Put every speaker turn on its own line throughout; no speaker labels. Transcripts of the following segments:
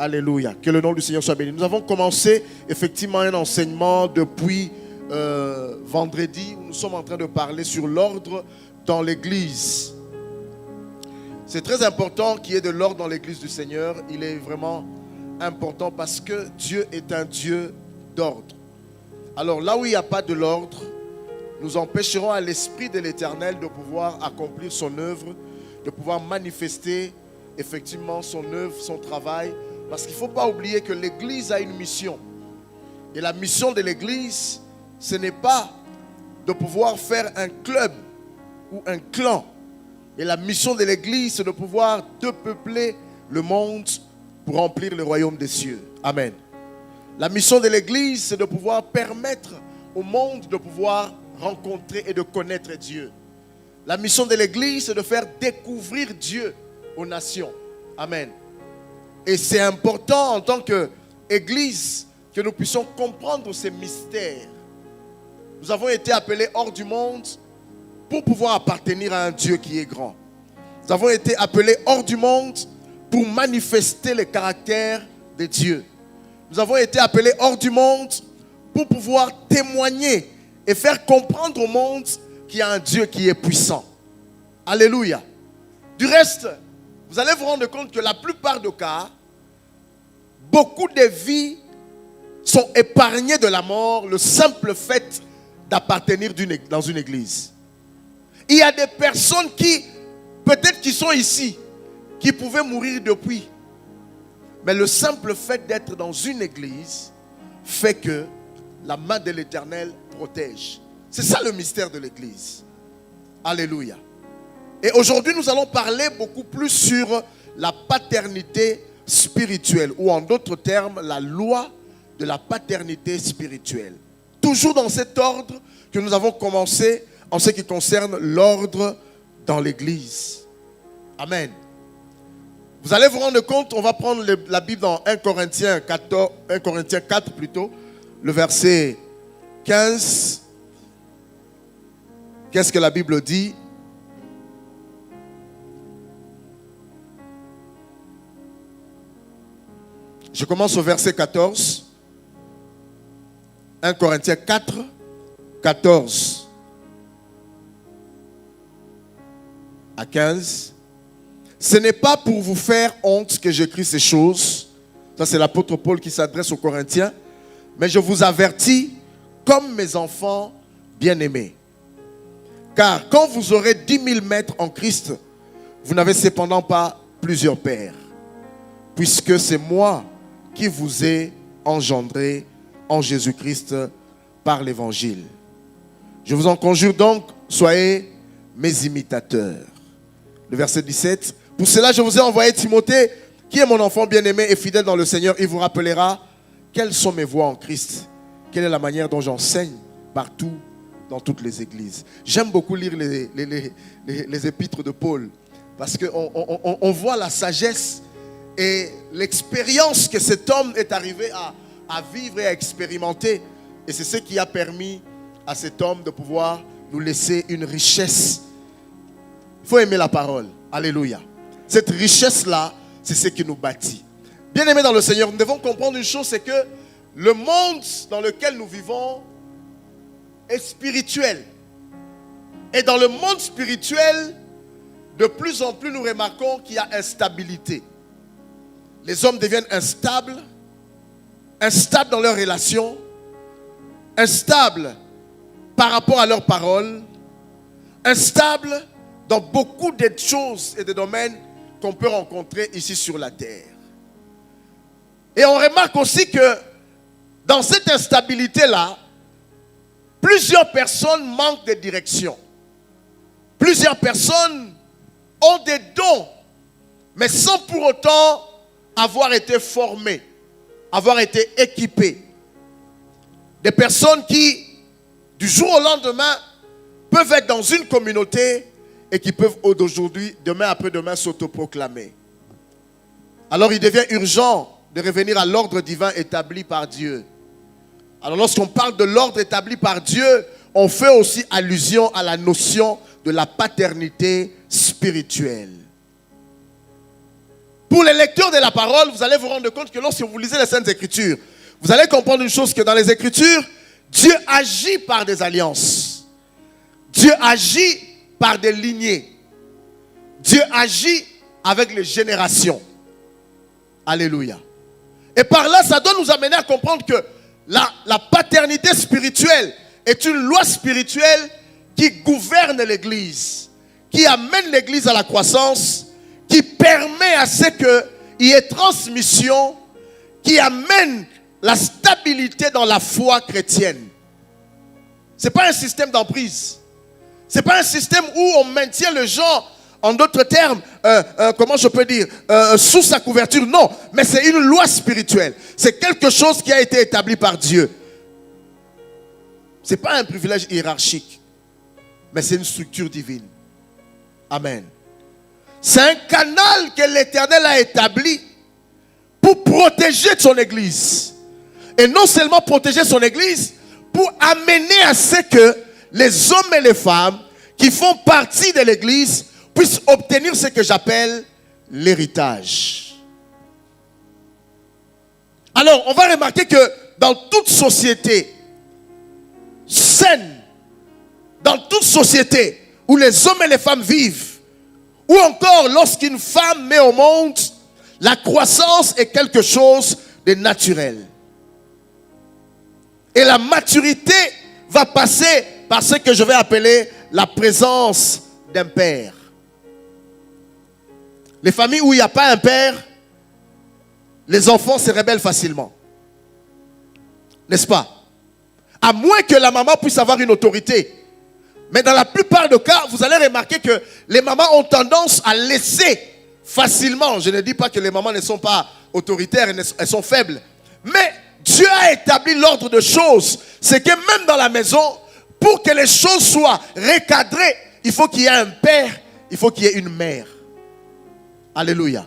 Alléluia. Que le nom du Seigneur soit béni. Nous avons commencé effectivement un enseignement depuis vendredi où nous sommes en train de parler sur l'ordre dans l'église. C'est très important qu'il y ait de l'ordre dans l'église du Seigneur. Il est vraiment important parce que Dieu est un Dieu d'ordre. Alors là où il n'y a pas de l'ordre, nous empêcherons à l'Esprit de l'Éternel de pouvoir accomplir son œuvre, de pouvoir manifester effectivement son œuvre, son travail. Parce qu'il ne faut pas oublier que l'Église a une mission. Et la mission de l'Église, ce n'est pas de pouvoir faire un club ou un clan. Et la mission de l'Église, c'est de pouvoir peupler le monde pour remplir le royaume des cieux. Amen. La mission de l'Église, c'est de pouvoir permettre au monde de pouvoir rencontrer et de connaître Dieu. La mission de l'Église, c'est de faire découvrir Dieu aux nations. Amen. Et c'est important en tant qu'Église que nous puissions comprendre ces mystères. Nous avons été appelés hors du monde pour pouvoir appartenir à un Dieu qui est grand. Nous avons été appelés hors du monde pour manifester le caractère de Dieu. Nous avons été appelés hors du monde pour pouvoir témoigner et faire comprendre au monde qu'il y a un Dieu qui est puissant. Alléluia. Du reste, vous allez vous rendre compte que la plupart des cas, beaucoup de vies sont épargnées de la mort, le simple fait d'appartenir dans une église. Il y a des personnes qui, peut-être qui sont ici, qui pouvaient mourir depuis. Mais le simple fait d'être dans une église fait que la main de l'Éternel protège. C'est ça le mystère de l'église. Alléluia. Et aujourd'hui, nous allons parler beaucoup plus sur la paternité spirituelle, ou en d'autres termes, la loi de la paternité spirituelle. Toujours dans cet ordre que nous avons commencé en ce qui concerne l'ordre dans l'église. Amen. Vous allez vous rendre compte, on va prendre la Bible dans 1 Corinthiens 4 plutôt, le verset 15. Qu'est-ce que la Bible dit? Je commence au verset 14. 1 Corinthiens 4, 14 à 15. Ce n'est pas pour vous faire honte que j'écris ces choses. Ça, c'est l'apôtre Paul qui s'adresse aux Corinthiens. Mais je vous avertis comme mes enfants bien-aimés. Car quand vous aurez 10 000 maîtres en Christ, vous n'avez cependant pas plusieurs pères. Puisque c'est moi qui vous ai engendré en Jésus-Christ par l'évangile. Je vous en conjure donc, soyez mes imitateurs. Le verset 17. Pour cela, je vous ai envoyé Timothée, qui est mon enfant bien-aimé et fidèle dans le Seigneur. Il vous rappellera quelles sont mes voies en Christ. Quelle est la manière dont j'enseigne partout, dans toutes les églises. J'aime beaucoup lire les épîtres de Paul. Parce qu'on voit la sagesse et l'expérience que cet homme est arrivé à vivre et à expérimenter. Et c'est ce qui a permis à cet homme de pouvoir nous laisser une richesse. Il faut aimer la parole. Alléluia. Cette richesse-là, c'est ce qui nous bâtit. Bien aimés dans le Seigneur, nous devons comprendre une chose, c'est que le monde dans lequel nous vivons est spirituel. Et dans le monde spirituel, de plus en plus nous remarquons qu'il y a instabilité. Les hommes deviennent instables dans leurs relations, instables par rapport à leurs paroles, instables dans beaucoup de choses et de domaines qu'on peut rencontrer ici sur la terre. Et on remarque aussi que dans cette instabilité-là, plusieurs personnes manquent de direction. Plusieurs personnes ont des dons, mais sans pour autant avoir été formées, avoir été équipées. Des personnes qui, du jour au lendemain, peuvent être dans une communauté et qui peuvent d'aujourd'hui, demain après-demain, s'autoproclamer. Alors il devient urgent de revenir à l'ordre divin établi par Dieu. Alors lorsqu'on parle de l'ordre établi par Dieu, on fait aussi allusion à la notion de la paternité spirituelle. Pour les lecteurs de la parole, vous allez vous rendre compte que lorsque vous lisez les Saintes Écritures, vous allez comprendre une chose, que dans les Écritures, Dieu agit par des alliances. Dieu agit par des lignées. Dieu agit avec les générations. Alléluia. Et par là, ça doit nous amener à comprendre que la paternité spirituelle est une loi spirituelle qui gouverne l'Église, qui amène l'Église à la croissance, qui permet à ce qu'il y ait transmission, qui amène la stabilité dans la foi chrétienne. Ce n'est pas un système d'emprise. Ce n'est pas un système où on maintient les gens, en d'autres termes, comment je peux dire, sous sa couverture. Non, mais c'est une loi spirituelle. C'est quelque chose qui a été établi par Dieu. Ce n'est pas un privilège hiérarchique, mais c'est une structure divine. Amen. C'est un canal que l'Éternel a établi pour protéger son Église. Et non seulement protéger son Église, pour amener à ce que les hommes et les femmes qui font partie de l'Église puissent obtenir ce que j'appelle l'héritage. Alors, on va remarquer que dans toute société saine, dans toute société où les hommes et les femmes vivent, ou encore lorsqu'une femme met au monde, la croissance est quelque chose de naturel. Et la maturité va passer par ce que je vais appeler la présence d'un père. Les familles où il n'y a pas un père, les enfants se rebellent facilement. N'est-ce pas? À moins que la maman puisse avoir une autorité. Mais dans la plupart des cas, vous allez remarquer que les mamans ont tendance à laisser facilement. Je ne dis pas que les mamans ne sont pas autoritaires, elles sont faibles. Mais Dieu a établi l'ordre de choses. C'est que même dans la maison, pour que les choses soient recadrées, il faut qu'il y ait un père, il faut qu'il y ait une mère. Alléluia.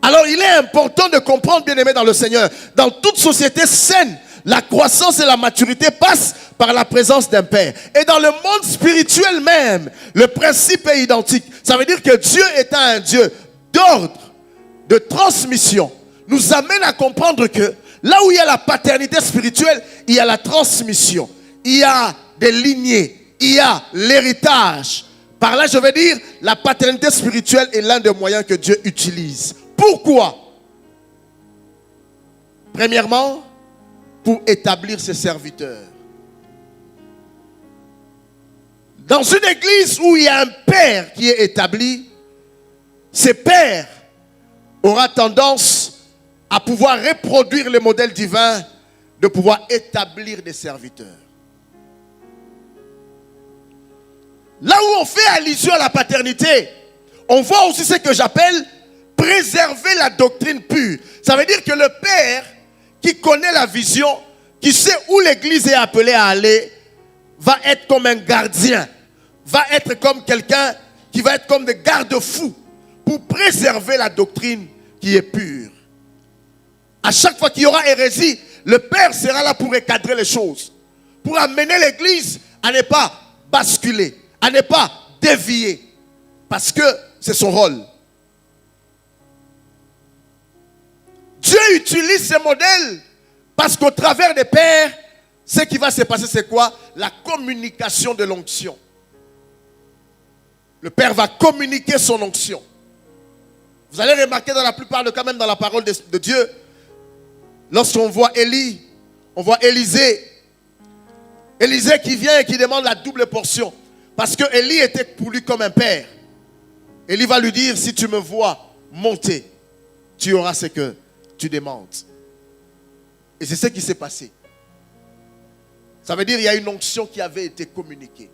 Alors il est important de comprendre, bien aimé dans le Seigneur, dans toute société saine, la croissance et la maturité passent par la présence d'un père. Et dans le monde spirituel même, le principe est identique. Ça veut dire que Dieu étant un Dieu d'ordre, de transmission, nous amène à comprendre que là où il y a la paternité spirituelle, il y a la transmission, il y a des lignées, il y a l'héritage. Par là, je veux dire, la paternité spirituelle est l'un des moyens que Dieu utilise. Pourquoi? Premièrement, pour établir ses serviteurs. Dans une église où il y a un père qui est établi, ce père aura tendance à pouvoir reproduire le modèle divin, de pouvoir établir des serviteurs. Là où on fait allusion à la paternité, on voit aussi ce que j'appelle préserver la doctrine pure. Ça veut dire que le père qui connaît la vision, qui sait où l'église est appelée à aller, va être comme un gardien, va être comme quelqu'un qui va être comme des garde-fous pour préserver la doctrine qui est pure. À chaque fois qu'il y aura hérésie, le père sera là pour recadrer les choses, pour amener l'église à ne pas basculer, à ne pas dévier, parce que c'est son rôle. Dieu utilise ces modèles parce qu'au travers des pères, ce qui va se passer, c'est quoi? La communication de l'onction. Le père va communiquer son onction. Vous allez remarquer dans la plupart des cas, même dans la parole de Dieu, lorsqu'on voit Élie, on voit Élisée. Élisée qui vient et qui demande la double portion. Parce que Élie était pour lui comme un père. Élie va lui dire, si tu me vois monter, tu auras ce que tu demandes. Et c'est ce qui s'est passé. Ça veut dire qu'il y a une onction qui avait été communiquée.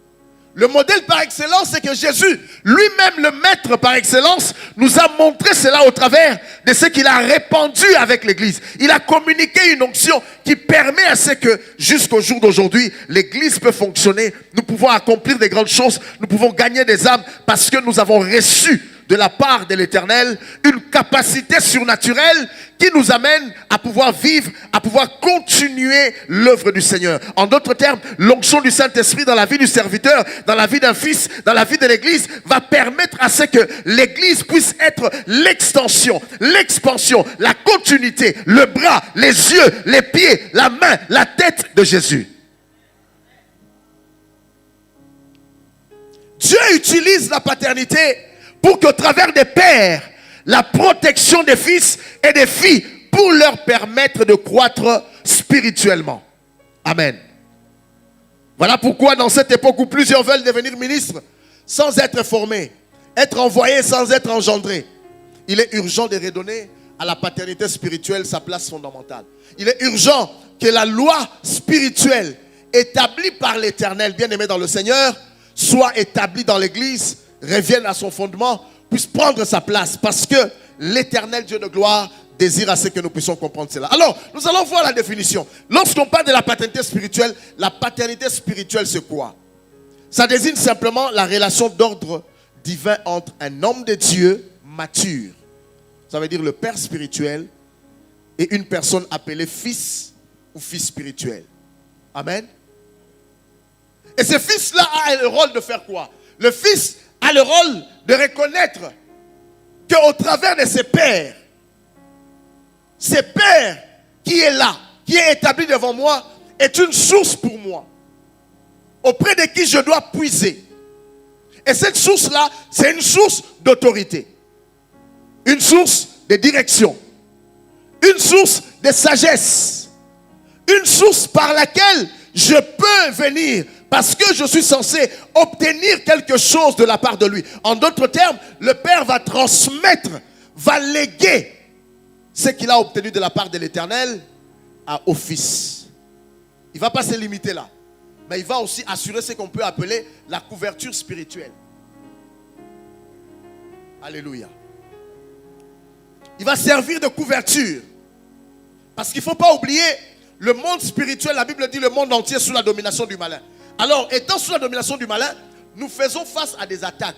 Le modèle par excellence, c'est que Jésus, lui-même le maître par excellence, nous a montré cela au travers de ce qu'il a répandu avec l'église. Il a communiqué une onction qui permet à ce que jusqu'au jour d'aujourd'hui, l'église peut fonctionner. Nous pouvons accomplir des grandes choses. Nous pouvons gagner des âmes parce que nous avons reçu de la part de l'Éternel, une capacité surnaturelle qui nous amène à pouvoir vivre, à pouvoir continuer l'œuvre du Seigneur. En d'autres termes, l'onction du Saint-Esprit dans la vie du serviteur, dans la vie d'un fils, dans la vie de l'Église, va permettre à ce que l'Église puisse être l'extension, l'expansion, la continuité, le bras, les yeux, les pieds, la main, la tête de Jésus. Dieu utilise la paternité pour qu'au travers des pères, la protection des fils et des filles pour leur permettre de croître spirituellement. Amen. Voilà pourquoi dans cette époque où plusieurs veulent devenir ministres sans être formés, être envoyés sans être engendrés, il est urgent de redonner à la paternité spirituelle sa place fondamentale. Il est urgent que la loi spirituelle établie par l'Éternel, bien-aimé dans le Seigneur, soit établie dans l'Église, revienne à son fondement, puisse prendre sa place, parce que l'Éternel Dieu de gloire désire à ce que nous puissions comprendre cela. Alors, nous allons voir la définition. Lorsqu'on parle de la paternité spirituelle, la paternité spirituelle, c'est quoi? Ça désigne simplement la relation d'ordre divin entre un homme de Dieu mature, ça veut dire le père spirituel, et une personne appelée fils ou fils spirituel. Amen. Et ce fils-là a le rôle de faire quoi? Le fils a le rôle de reconnaître qu'au travers de ses pères qui est là, qui est établi devant moi, est une source pour moi, auprès de qui je dois puiser. Et cette source-là, c'est une source d'autorité, une source de direction, une source de sagesse, une source par laquelle je peux venir parce que je suis censé obtenir quelque chose de la part de lui. En d'autres termes, le Père va transmettre, va léguer ce qu'il a obtenu de la part de l'Éternel au Fils. Il ne va pas se limiter là, mais il va aussi assurer ce qu'on peut appeler la couverture spirituelle. Alléluia. Il va servir de couverture. Parce qu'il ne faut pas oublier, le monde spirituel, la Bible dit le monde entier est sous la domination du malin. Alors, étant sous la domination du malin, nous faisons face à des attaques.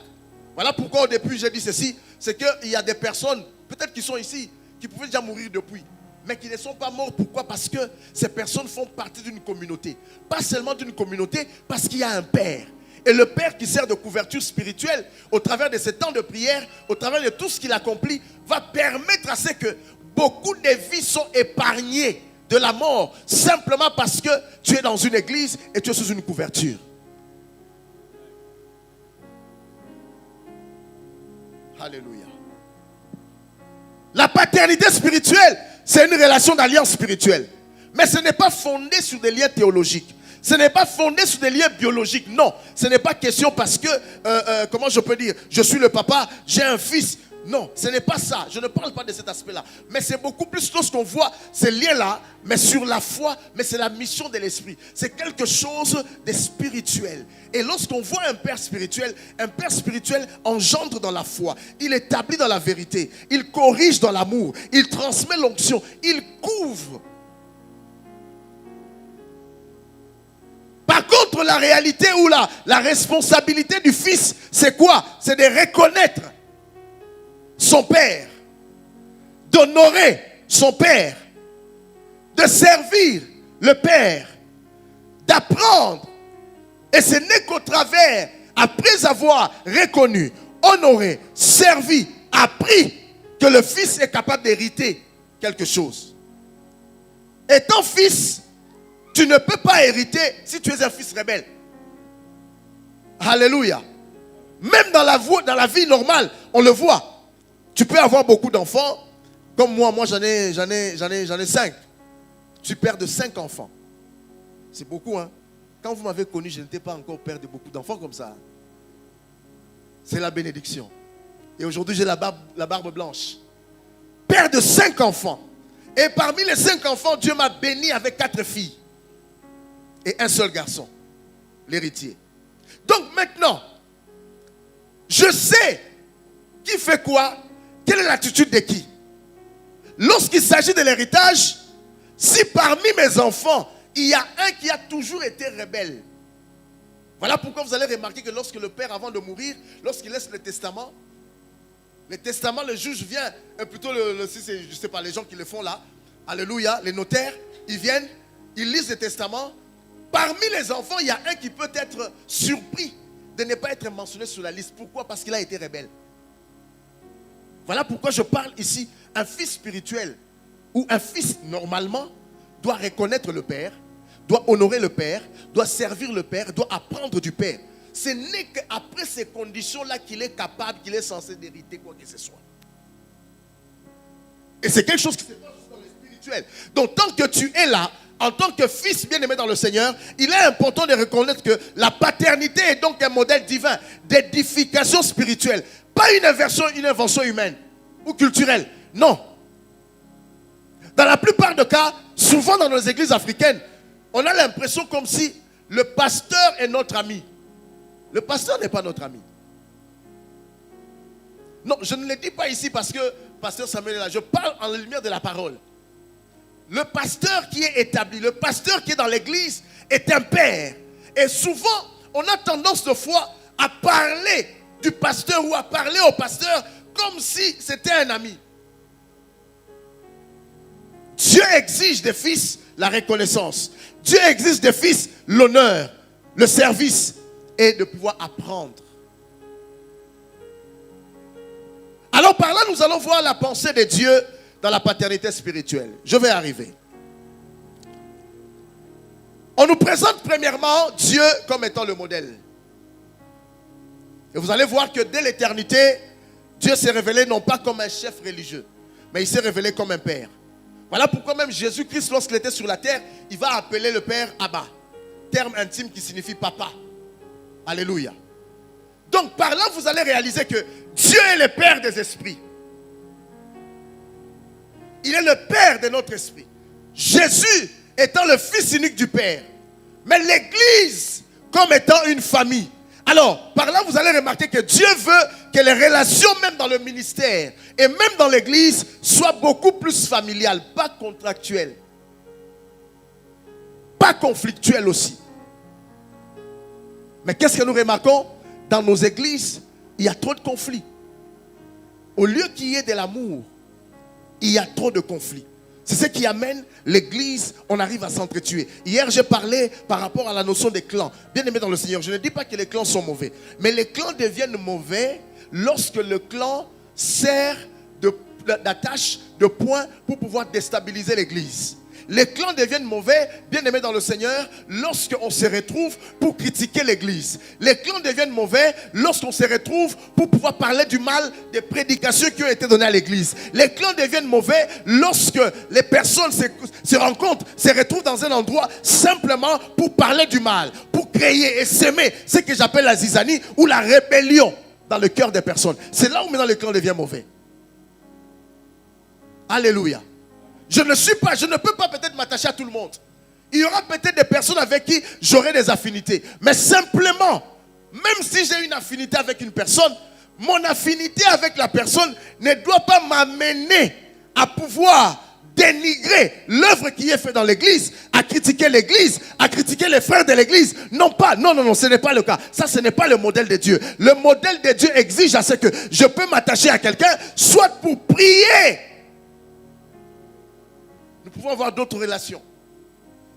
Voilà pourquoi au début j'ai dit ceci, c'est qu'il y a des personnes, peut-être qui sont ici, qui pouvaient déjà mourir depuis, mais qui ne sont pas morts. Pourquoi? Parce que ces personnes font partie d'une communauté. Pas seulement d'une communauté, parce qu'il y a un Père. Et le Père qui sert de couverture spirituelle, au travers de ces temps de prière, au travers de tout ce qu'il accomplit, va permettre à ce que beaucoup de vies sont épargnées de la mort, simplement parce que tu es dans une église et tu es sous une couverture. Alléluia. La paternité spirituelle, c'est une relation d'alliance spirituelle. Mais ce n'est pas fondé sur des liens théologiques. Ce n'est pas fondé sur des liens biologiques. Non, ce n'est pas question parce que, comment je peux dire, je suis le papa, j'ai un fils. Non, ce n'est pas ça. Je ne parle pas de cet aspect-là. Mais c'est beaucoup plus lorsqu'on voit ces liens-là, mais sur la foi, mais c'est la mission de l'esprit. C'est quelque chose de spirituel. Et lorsqu'on voit un père spirituel engendre dans la foi. Il établit dans la vérité. Il corrige dans l'amour. Il transmet l'onction. Il couvre. Par contre, la réalité ou la responsabilité du fils, c'est quoi? C'est de reconnaître son père, d'honorer son père, de servir le père, d'apprendre. Et ce n'est qu'au travers, après avoir reconnu, honoré, servi, appris, que le fils est capable d'hériter quelque chose. Étant fils, tu ne peux pas hériter si tu es un fils rebelle. Alléluia. Même dans la vie normale, on le voit. Tu peux avoir beaucoup d'enfants, comme moi j'en ai 5. Je suis père de 5 enfants. C'est beaucoup, hein. Quand vous m'avez connu, je n'étais pas encore père de beaucoup d'enfants comme ça. C'est la bénédiction. Et aujourd'hui, j'ai la barbe blanche. Père de 5 enfants. Et parmi les 5 enfants, Dieu m'a béni avec 4 filles. Et un seul garçon, l'héritier. Donc maintenant, je sais qui fait quoi. Quelle est l'attitude de qui? Lorsqu'il s'agit de l'héritage, si parmi mes enfants, il y a un qui a toujours été rebelle. Voilà pourquoi vous allez remarquer que lorsque le père, avant de mourir, lorsqu'il laisse le testament, Les testaments, le juge vient, plutôt si c'est, je sais pas, les gens qui le font là, alléluia, les notaires, ils viennent, ils lisent les testaments. Parmi les enfants, il y a un qui peut être surpris de ne pas être mentionné sur la liste. Pourquoi? Parce qu'il a été rebelle. Voilà pourquoi je parle ici. Un fils spirituel ou un fils normalement doit reconnaître le père, doit honorer le père, doit servir le père, doit apprendre du père. Ce n'est qu'après ces conditions-là qu'il est capable, qu'il est censé d'hériter quoi que ce soit. Et c'est quelque chose qui se passe dans le spirituel. Donc tant que tu es là, en tant que fils bien-aimé dans le Seigneur, il est important de reconnaître que la paternité est donc un modèle divin d'édification spirituelle. Pas une invention humaine ou culturelle. Non. Dans la plupart des cas, souvent dans nos églises africaines, on a l'impression comme si le pasteur est notre ami. Le pasteur n'est pas notre ami. Non, je ne le dis pas ici parce que pasteur Samuel est là. Je parle en la lumière de la parole. Le pasteur qui est établi, le pasteur qui est dans l'église est un père. Et souvent, on a tendance de fois à parler du pasteur ou à parler au pasteur comme si c'était un ami. Dieu exige des fils la reconnaissance. Dieu exige des fils l'honneur, le service et de pouvoir apprendre. Alors par là, nous allons voir la pensée de Dieu dans la paternité spirituelle. Je vais arriver. On nous présente premièrement Dieu comme étant le modèle. Et vous allez voir que dès l'éternité, Dieu s'est révélé non pas comme un chef religieux, mais il s'est révélé comme un père. Voilà pourquoi même Jésus-Christ, lorsqu'il était sur la terre, il va appeler le Père Abba. Terme intime qui signifie papa. Alléluia. Donc par là, vous allez réaliser que Dieu est le Père des esprits. Il est le Père de notre esprit. Jésus étant le Fils unique du Père. Mais l'Église comme étant une famille. Alors, par là, vous allez remarquer que Dieu veut que les relations, même dans le ministère et même dans l'église, soient beaucoup plus familiales, pas contractuelles. Pas conflictuelles aussi. Mais qu'est-ce que nous remarquons? Dans nos églises, il y a trop de conflits. Au lieu qu'il y ait de l'amour, il y a trop de conflits. C'est ce qui amène l'église, on arrive à s'entretuer. Hier, j'ai parlé par rapport à la notion des clans. Bien aimé dans le Seigneur, je ne dis pas que les clans sont mauvais. Mais les clans deviennent mauvais lorsque le clan sert d'attache, de point pour pouvoir déstabiliser l'église. Les clans deviennent mauvais, bien aimés dans le Seigneur, lorsqu'on se retrouve pour critiquer l'église. Les clans deviennent mauvais lorsqu'on se retrouve pour pouvoir parler du mal des prédications qui ont été données à l'église. Les clans deviennent mauvais lorsque les personnes se rencontrent, se retrouvent dans un endroit simplement pour parler du mal, pour créer et s'aimer ce que j'appelle la zizanie ou la rébellion dans le cœur des personnes. C'est là où maintenant le clan devient mauvais. Alléluia. Je ne peux pas peut-être m'attacher à tout le monde. Il y aura peut-être des personnes avec qui j'aurai des affinités. Mais simplement, même si j'ai une affinité avec une personne, mon affinité avec la personne ne doit pas m'amener à pouvoir dénigrer l'œuvre qui est faite dans l'église, à critiquer l'église, à critiquer les frères de l'église. Non pas, non, ce n'est pas le cas. Ça, ce n'est pas le modèle de Dieu. Le modèle de Dieu exige à ce que je peux m'attacher à quelqu'un, soit pour prier. Nous pouvons avoir d'autres relations.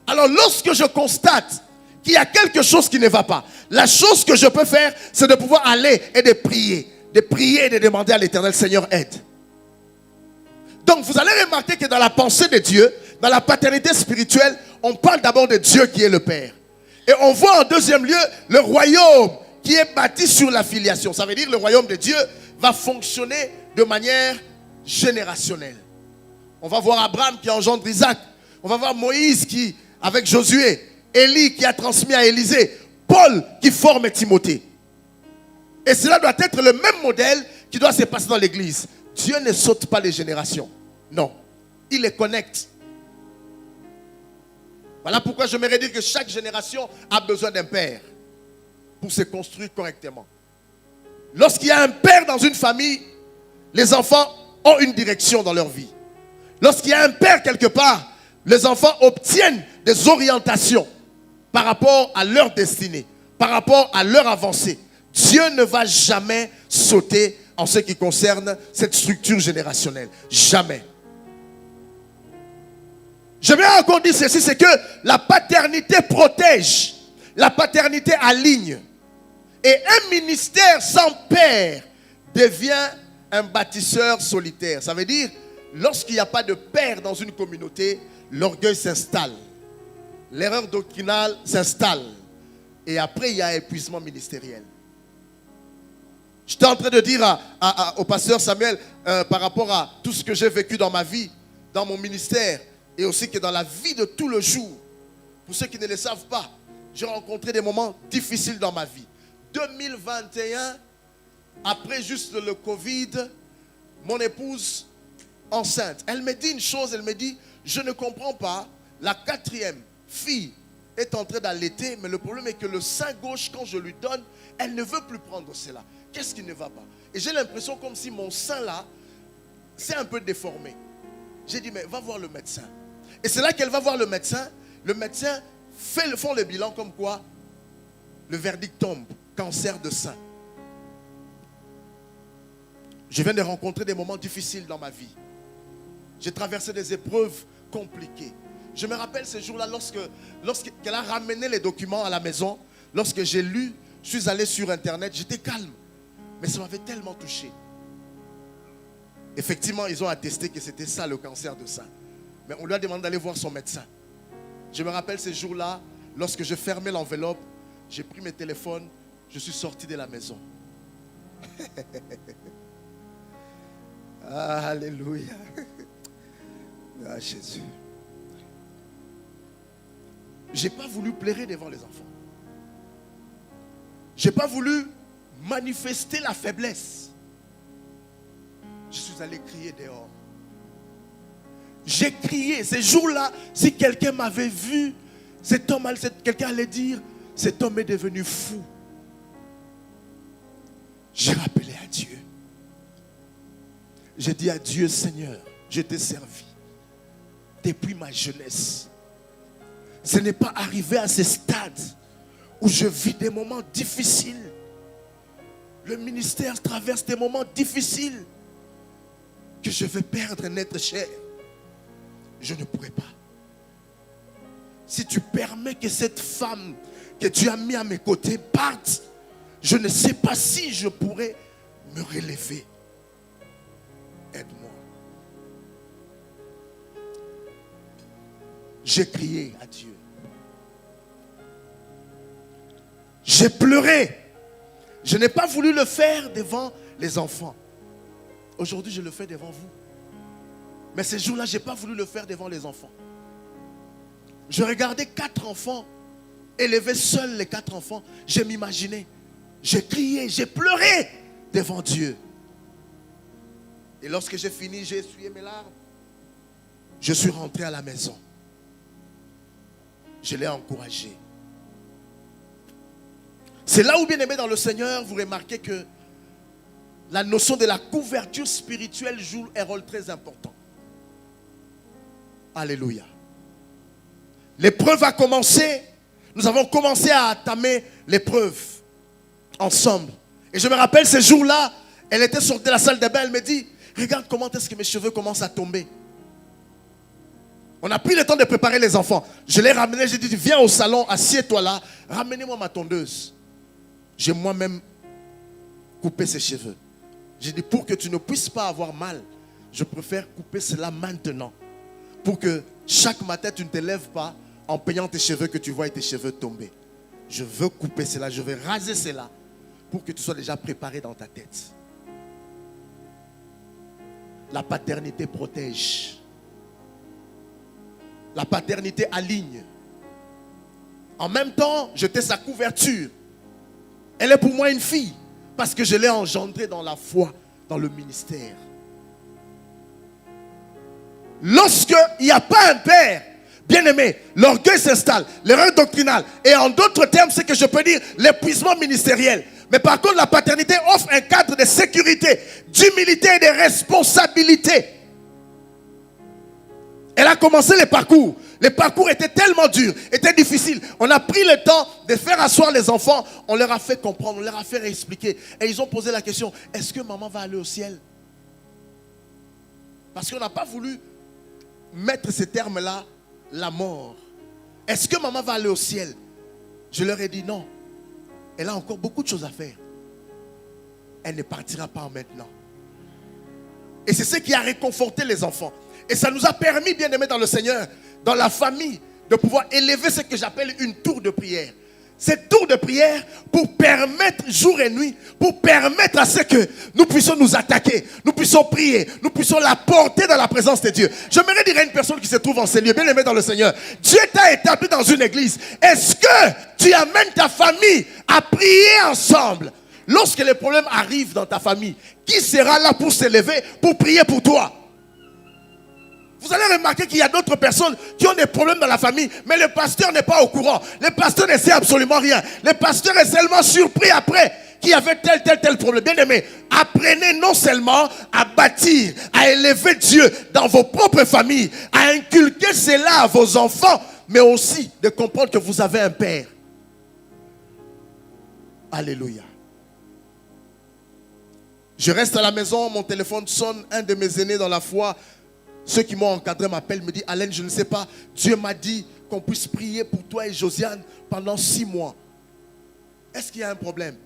Alors lorsque je constate qu'il y a quelque chose qui ne va pas, la chose que je peux faire, c'est de pouvoir aller et de prier et de demander à l'Éternel, Seigneur, aide. Donc vous allez remarquer que dans la pensée de Dieu, dans la paternité spirituelle, on parle d'abord de Dieu qui est le Père. Et on voit en deuxième lieu le royaume qui est bâti sur la filiation. Ça veut dire que le royaume de Dieu va fonctionner de manière générationnelle. On va voir Abraham qui engendre Isaac. On va voir Moïse qui, avec Josué, Élie qui a transmis à Élisée, Paul qui forme Timothée. Et cela doit être le même modèle qui doit se passer dans l'église. Dieu ne saute pas les générations. Non. Il les connecte. Voilà pourquoi je m'aimerais dire que chaque génération a besoin d'un père pour se construire correctement. Lorsqu'il y a un père dans une famille, les enfants ont une direction dans leur vie. Lorsqu'il y a un père quelque part, les enfants obtiennent des orientations par rapport à leur destinée, par rapport à leur avancée. Dieu ne va jamais sauter en ce qui concerne cette structure générationnelle. Jamais. Je vais encore dire ceci, c'est que la paternité protège, la paternité aligne. Et un ministère sans père devient un bâtisseur solitaire. Ça veut dire, lorsqu'il n'y a pas de père dans une communauté, l'orgueil s'installe. L'erreur doctrinale s'installe. Et après, il y a épuisement ministériel. J'étais en train de dire au pasteur Samuel, par rapport à tout ce que j'ai vécu dans ma vie, dans mon ministère, et aussi que dans la vie de tout le jour. Pour ceux qui ne le savent pas, j'ai rencontré des moments difficiles dans ma vie. 2021, après juste le Covid, mon épouse enceinte. Elle me dit une chose, elle me dit, je ne comprends pas, la 4e fille est en train d'allaiter, mais le problème est que le sein gauche, quand je lui donne, elle ne veut plus prendre cela. Qu'est-ce qui ne va pas? Et j'ai l'impression comme si mon sein là, c'est un peu déformé. J'ai dit, mais va voir le médecin. Et c'est là qu'elle va voir le médecin. Le médecin font le bilan comme quoi le verdict tombe. Cancer de sein. Je viens de rencontrer des moments difficiles dans ma vie. J'ai traversé des épreuves compliquées. Je me rappelle ce jour-là, lorsqu'elle a ramené les documents à la maison, lorsque j'ai lu, je suis allé sur Internet, j'étais calme. Mais ça m'avait tellement touché. Effectivement, ils ont attesté que c'était ça le cancer de sein. Mais on lui a demandé d'aller voir son médecin. Je me rappelle ce jour-là, lorsque je fermais l'enveloppe, j'ai pris mes téléphones, je suis sorti de la maison. Alléluia. Ah, Jésus. Je n'ai pas voulu pleurer devant les enfants. Je n'ai pas voulu manifester la faiblesse. Je suis allé crier dehors. J'ai crié. Ces jours-là, si quelqu'un m'avait vu, quelqu'un allait dire, cet homme est devenu fou. J'ai rappelé à Dieu. J'ai dit à Dieu, Seigneur, je t'ai servi depuis ma jeunesse. Ce n'est pas arrivé à ce stade où je vis des moments difficiles. Le ministère traverse des moments difficiles que je vais perdre un être cher. Je ne pourrai pas. Si tu permets que cette femme que tu as mis à mes côtés parte, je ne sais pas si je pourrais me relever. Aide-moi. J'ai crié à Dieu. J'ai pleuré. Je n'ai pas voulu le faire devant les enfants. Aujourd'hui, je le fais devant vous. Mais ces jours-là, je n'ai pas voulu le faire devant les enfants. Je regardais 4 enfants, élever seuls les 4 enfants. Je m'imaginais. J'ai crié, j'ai pleuré devant Dieu. Et lorsque j'ai fini, j'ai essuyé mes larmes. Je suis rentré à la maison. Je l'ai encouragé. C'est là où, bien aimé dans le Seigneur, vous remarquez que la notion de la couverture spirituelle joue un rôle très important. Alléluia. L'épreuve a commencé. Nous avons commencé à entamer l'épreuve ensemble. Et je me rappelle ces jours-là, elle était sortie de la salle de bain, elle me dit, regarde comment est-ce que mes cheveux commencent à tomber. On a pris le temps de préparer les enfants. Je l'ai ramené, j'ai dit, viens au salon, assieds-toi là, ramenez-moi ma tondeuse. J'ai moi-même coupé ses cheveux. J'ai dit, pour que tu ne puisses pas avoir mal, je préfère couper cela maintenant. Pour que chaque matin, tu ne te lèves pas en peignant tes cheveux, que tu vois tes cheveux tomber. Je veux couper cela, je vais raser cela, pour que tu sois déjà préparé dans ta tête. La paternité protège. La paternité aligne. En même temps, j'étais sa couverture. Elle est pour moi une fille, parce que je l'ai engendrée dans la foi, dans le ministère. Lorsqu'il n'y a pas un père, bien aimé, l'orgueil s'installe, l'erreur doctrinale. Et en d'autres termes, c'est que je peux dire l'épuisement ministériel. Mais par contre, la paternité offre un cadre de sécurité, d'humilité et de responsabilité. Elle a commencé les parcours. Les parcours étaient tellement durs, étaient difficiles. On a pris le temps de faire asseoir les enfants. On leur a fait comprendre, on leur a fait réexpliquer. Et ils ont posé la question, est-ce que maman va aller au ciel? Parce qu'on n'a pas voulu mettre ces termes-là, la mort. Est-ce que maman va aller au ciel? Je leur ai dit non. Elle a encore beaucoup de choses à faire. Elle ne partira pas maintenant. Et c'est ce qui a réconforté les enfants. Et ça nous a permis, bien aimés dans le Seigneur, dans la famille, de pouvoir élever ce que j'appelle une tour de prière. Cette tour de prière pour permettre jour et nuit, pour permettre à ce que nous puissions nous attaquer, nous puissions prier, nous puissions la porter dans la présence de Dieu. J'aimerais dire à une personne qui se trouve en ces lieux, bien aimé dans le Seigneur, Dieu t'a établi dans une église. Est-ce que tu amènes ta famille à prier ensemble? Lorsque les problèmes arrivent dans ta famille, qui sera là pour s'élever, pour prier pour toi? Vous allez remarquer qu'il y a d'autres personnes qui ont des problèmes dans la famille, mais le pasteur n'est pas au courant. Le pasteur ne sait absolument rien. Le pasteur est seulement surpris après qu'il y avait tel problème. Bien aimé, apprenez non seulement à bâtir, à élever Dieu dans vos propres familles, à inculquer cela à vos enfants, mais aussi de comprendre que vous avez un père. Alléluia. Je reste à la maison, mon téléphone sonne, un de mes aînés dans la foi, ceux qui m'ont encadré m'appellent, me dit, Alain, je ne sais pas, Dieu m'a dit qu'on puisse prier pour toi et Josiane pendant 6 mois. Est-ce qu'il y a un problème?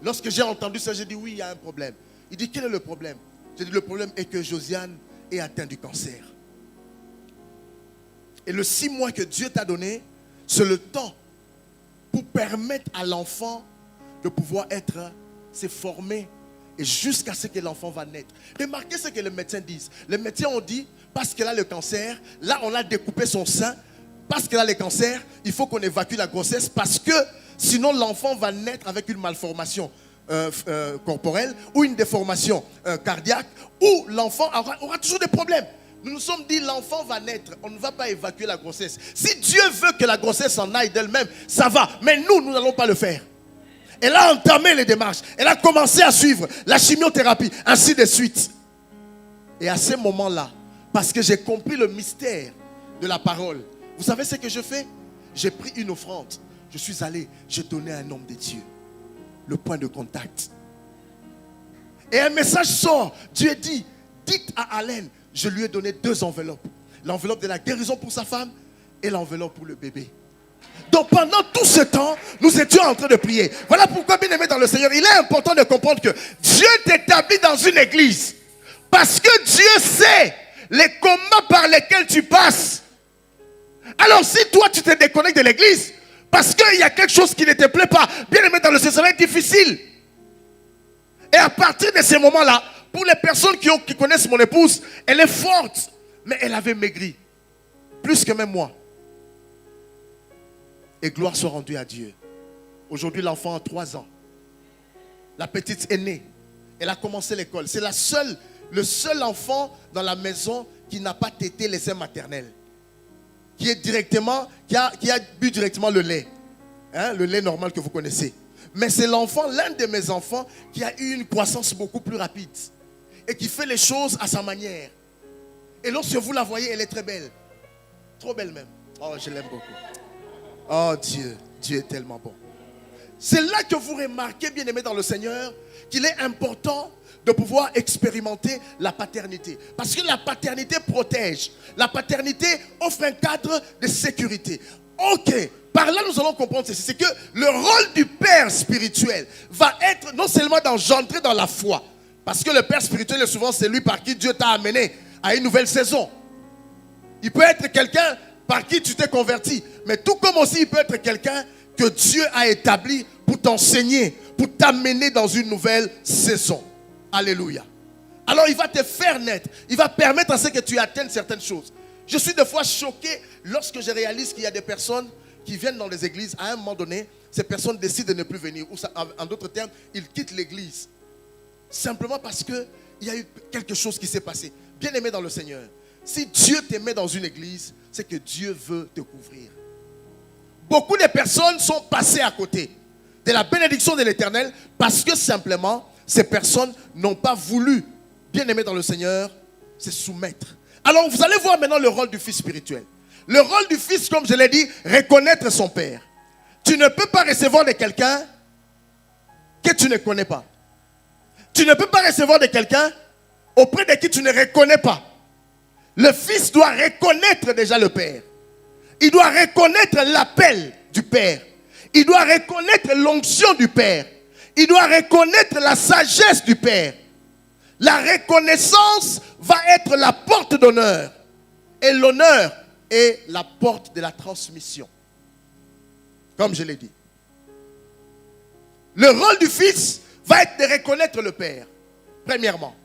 Lorsque j'ai entendu ça, j'ai dit oui, il y a un problème. Il dit, quel est le problème? J'ai dit, le problème est que Josiane est atteinte du cancer. Et le 6 mois que Dieu t'a donné, c'est le temps pour permettre à l'enfant de pouvoir se former et jusqu'à ce que l'enfant va naître. Remarquez ce que les médecins disent. Les médecins ont dit, parce qu'elle a le cancer, là on a découpé son sein, parce qu'elle a le cancer, il faut qu'on évacue la grossesse, parce que sinon l'enfant va naître avec une malformation corporelle, ou une déformation cardiaque, ou l'enfant aura toujours des problèmes. Nous nous sommes dit, l'enfant va naître, on ne va pas évacuer la grossesse. Si Dieu veut que la grossesse s'en aille d'elle-même, ça va, mais nous n'allons pas le faire. Elle a entamé les démarches. Elle a commencé à suivre la chimiothérapie, ainsi de suite. Et à ce moment-là, parce que j'ai compris le mystère de la parole, vous savez ce que je fais? J'ai pris une offrande. Je suis allé, j'ai donné à un homme de Dieu le point de contact. Et un message sort. Dieu dit, dites à Alain, je lui ai donné 2 enveloppes. L'enveloppe de la guérison pour sa femme et l'enveloppe pour le bébé. Donc pendant tout ce temps, nous étions en train de prier. Voilà pourquoi, bien aimé dans le Seigneur, il est important de comprendre que Dieu t'établit dans une église. Parce que Dieu sait les combats par lesquels tu passes. Alors si toi tu te déconnectes de l'église, parce qu'il y a quelque chose qui ne te plaît pas, bien aimé dans le Seigneur, ça va être difficile. Et à partir de ces moments-là, pour les personnes qui connaissent mon épouse, elle est forte, mais elle avait maigri. Plus que même moi. Et gloire soit rendue à Dieu. Aujourd'hui, l'enfant a 3 ans. La petite est née. Elle a commencé l'école. C'est le seul enfant dans la maison qui n'a pas tété les seins maternels. Qui a bu directement le lait. Hein, le lait normal que vous connaissez. Mais c'est l'un de mes enfants qui a eu une croissance beaucoup plus rapide. Et qui fait les choses à sa manière. Et lorsque vous la voyez, elle est très belle. Trop belle même. Oh, je l'aime beaucoup. Oh Dieu, Dieu est tellement bon. C'est là que vous remarquez, bien aimé dans le Seigneur, qu'il est important de pouvoir expérimenter la paternité. Parce que la paternité protège. La paternité offre un cadre de sécurité. Ok, par là nous allons comprendre ceci. C'est que le rôle du père spirituel va être non seulement d'engendrer dans la foi. Parce que le père spirituel est souvent celui par qui Dieu t'a amené à une nouvelle saison. Il peut être quelqu'un par qui tu t'es converti. Mais tout comme aussi il peut être quelqu'un que Dieu a établi pour t'enseigner, pour t'amener dans une nouvelle saison. Alléluia. Alors il va te faire naître. Il va permettre à ce que tu atteignes certaines choses. Je suis des fois choqué lorsque je réalise qu'il y a des personnes qui viennent dans les églises. À un moment donné, ces personnes décident de ne plus venir. Ou en d'autres termes, ils quittent l'église. Simplement parce qu'il y a eu quelque chose qui s'est passé. Bien aimé dans le Seigneur. Si Dieu te met dans une église, c'est que Dieu veut te couvrir. Beaucoup de personnes sont passées à côté de la bénédiction de l'Éternel parce que simplement, ces personnes n'ont pas voulu, bien aimé dans le Seigneur, se soumettre. Alors vous allez voir maintenant le rôle du fils spirituel. Le rôle du fils, comme je l'ai dit, reconnaître son père. Tu ne peux pas recevoir de quelqu'un que tu ne connais pas. Tu ne peux pas recevoir de quelqu'un auprès de qui tu ne reconnais pas. Le fils doit reconnaître déjà le père. Il doit reconnaître l'appel du père. Il doit reconnaître l'onction du père. Il doit reconnaître la sagesse du père. La reconnaissance va être la porte d'honneur. Et l'honneur est la porte de la transmission. Comme je l'ai dit. Le rôle du fils va être de reconnaître le père. Premièrement.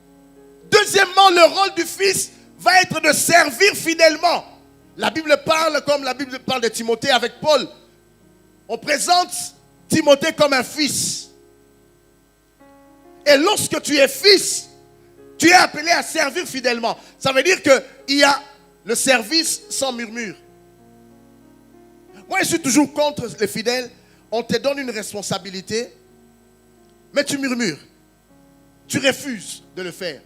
Deuxièmement, le rôle du fils va être de servir fidèlement. La Bible parle comme la Bible parle de Timothée avec Paul. On présente Timothée comme un fils. Et lorsque tu es fils, tu es appelé à servir fidèlement. Ça veut dire qu'il y a le service sans murmure. Moi, je suis toujours contre les fidèles. On te donne une responsabilité, mais tu murmures. Tu refuses de le faire.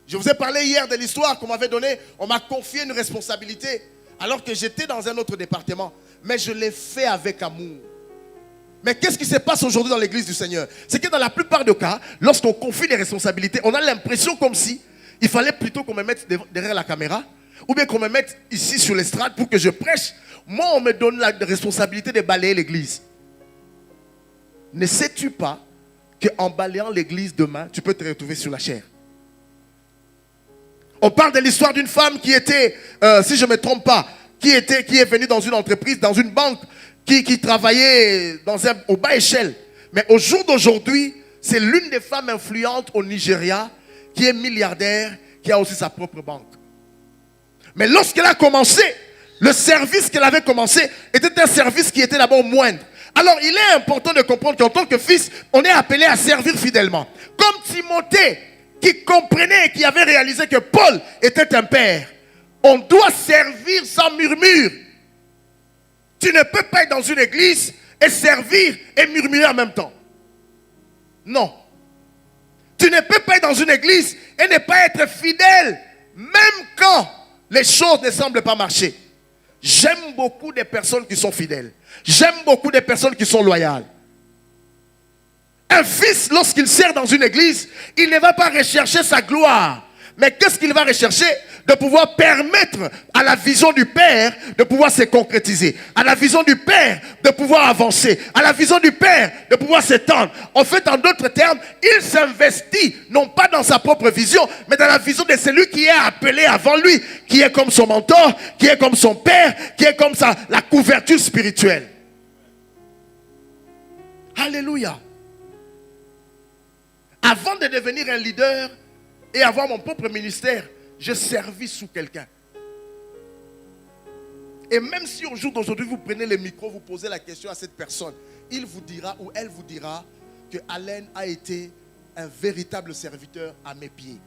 Je vous ai parlé hier de l'histoire qu'on m'avait donnée. On m'a confié une responsabilité alors que j'étais dans un autre département. Mais je l'ai fait avec amour. Mais qu'est-ce qui se passe aujourd'hui dans l'église du Seigneur? C'est que dans la plupart des cas, lorsqu'on confie des responsabilités, on a l'impression comme si il fallait plutôt qu'on me mette derrière la caméra ou bien qu'on me mette ici sur l'estrade pour que je prêche. Moi, on me donne la responsabilité de balayer l'église. Ne sais-tu pas qu'en balayant l'église demain, tu peux te retrouver sur la chair? On parle de l'histoire d'une femme qui était, si je ne me trompe pas, qui est venue dans une entreprise, dans une banque, qui travaillait au bas échelle. Mais au jour d'aujourd'hui, c'est l'une des femmes influentes au Nigeria qui est milliardaire, qui a aussi sa propre banque. Mais lorsqu'elle a commencé, le service qu'elle avait commencé était un service qui était d'abord moindre. Alors il est important de comprendre qu'en tant que fils, on est appelé à servir fidèlement. Comme Timothée, qui comprenait et qui avait réalisé que Paul était un père. On doit servir sans murmure. Tu ne peux pas être dans une église et servir et murmurer en même temps. Non. Tu ne peux pas être dans une église et ne pas être fidèle, même quand les choses ne semblent pas marcher. J'aime beaucoup des personnes qui sont fidèles. J'aime beaucoup des personnes qui sont loyales. Un fils, lorsqu'il sert dans une église, il ne va pas rechercher sa gloire. Mais qu'est-ce qu'il va rechercher? De pouvoir permettre à la vision du Père de pouvoir se concrétiser. À la vision du Père de pouvoir avancer. À la vision du Père de pouvoir s'étendre. En fait, en d'autres termes, il s'investit non pas dans sa propre vision, mais dans la vision de celui qui est appelé avant lui. Qui est comme son mentor, qui est comme son Père, qui est comme la couverture spirituelle. Alléluia. Avant de devenir un leader et avoir mon propre ministère, je servis sous quelqu'un. Et même si au jour d'aujourd'hui, vous prenez le micro, vous posez la question à cette personne, il vous dira ou elle vous dira que Alain a été un véritable serviteur à mes pieds.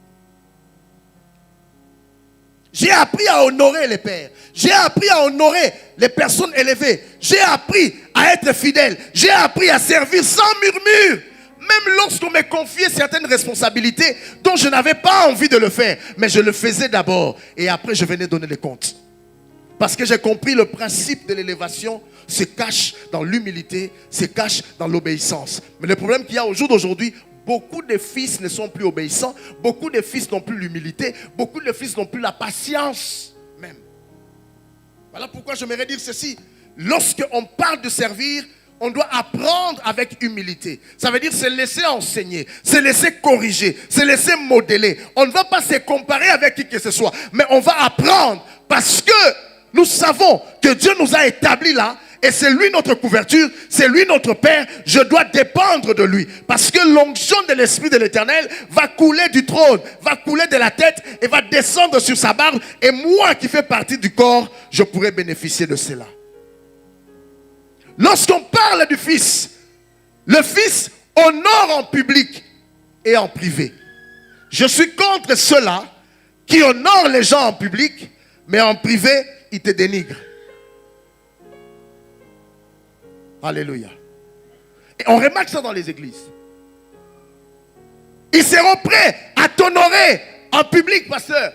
J'ai appris à honorer les pères. J'ai appris à honorer les personnes élevées. J'ai appris à être fidèle. J'ai appris à servir sans murmure. Même lorsqu'on me confiait certaines responsabilités dont je n'avais pas envie de le faire. Mais je le faisais d'abord. Et après, je venais donner les comptes. Parce que j'ai compris le principe de l'élévation se cache dans l'humilité, se cache dans l'obéissance. Mais le problème qu'il y a au jour d'aujourd'hui, beaucoup de fils ne sont plus obéissants. Beaucoup de fils n'ont plus l'humilité. Beaucoup de fils n'ont plus la patience même. Voilà pourquoi j'aimerais dire ceci. Lorsqu'on parle de servir, on doit apprendre avec humilité. Ça veut dire se laisser enseigner, se laisser corriger, se laisser modeler. On ne va pas se comparer avec qui que ce soit, mais on va apprendre parce que nous savons que Dieu nous a établis là et c'est lui notre couverture, c'est lui notre Père. Je dois dépendre de lui parce que l'onction de l'Esprit de l'Éternel va couler du trône, va couler de la tête et va descendre sur sa barbe. Et moi qui fais partie du corps, je pourrai bénéficier de cela. Lorsqu'on parle du Fils, le Fils honore en public et en privé. Je suis contre ceux-là qui honorent les gens en public, mais en privé, ils te dénigrent. Alléluia. Et on remarque ça dans les églises. Ils seront prêts à t'honorer en public, pasteur.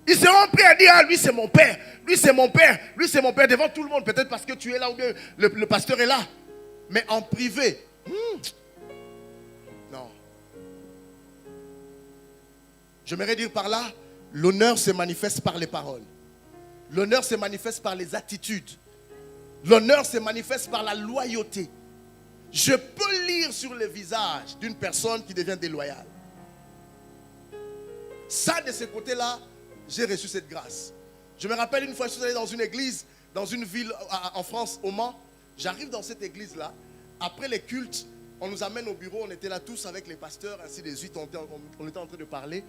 Ils seront prêts à dire, ah, lui c'est mon père, Lui, c'est mon père. Lui, c'est mon père devant tout le monde. Peut-être parce que tu es là ou bien le pasteur est là. Mais en privé, non. J'aimerais dire par là, l'honneur se manifeste par les paroles. L'honneur se manifeste par les attitudes. L'honneur se manifeste par la loyauté. Je peux lire sur le visage d'une personne qui devient déloyale. Ça, de ce côté-là, j'ai reçu cette grâce. Je me rappelle une fois, je suis allé dans une église, dans une ville en France, au Mans. J'arrive dans cette église-là. Après les cultes, on nous amène au bureau. On était là tous avec les pasteurs, ainsi de suite. On était en train de parler.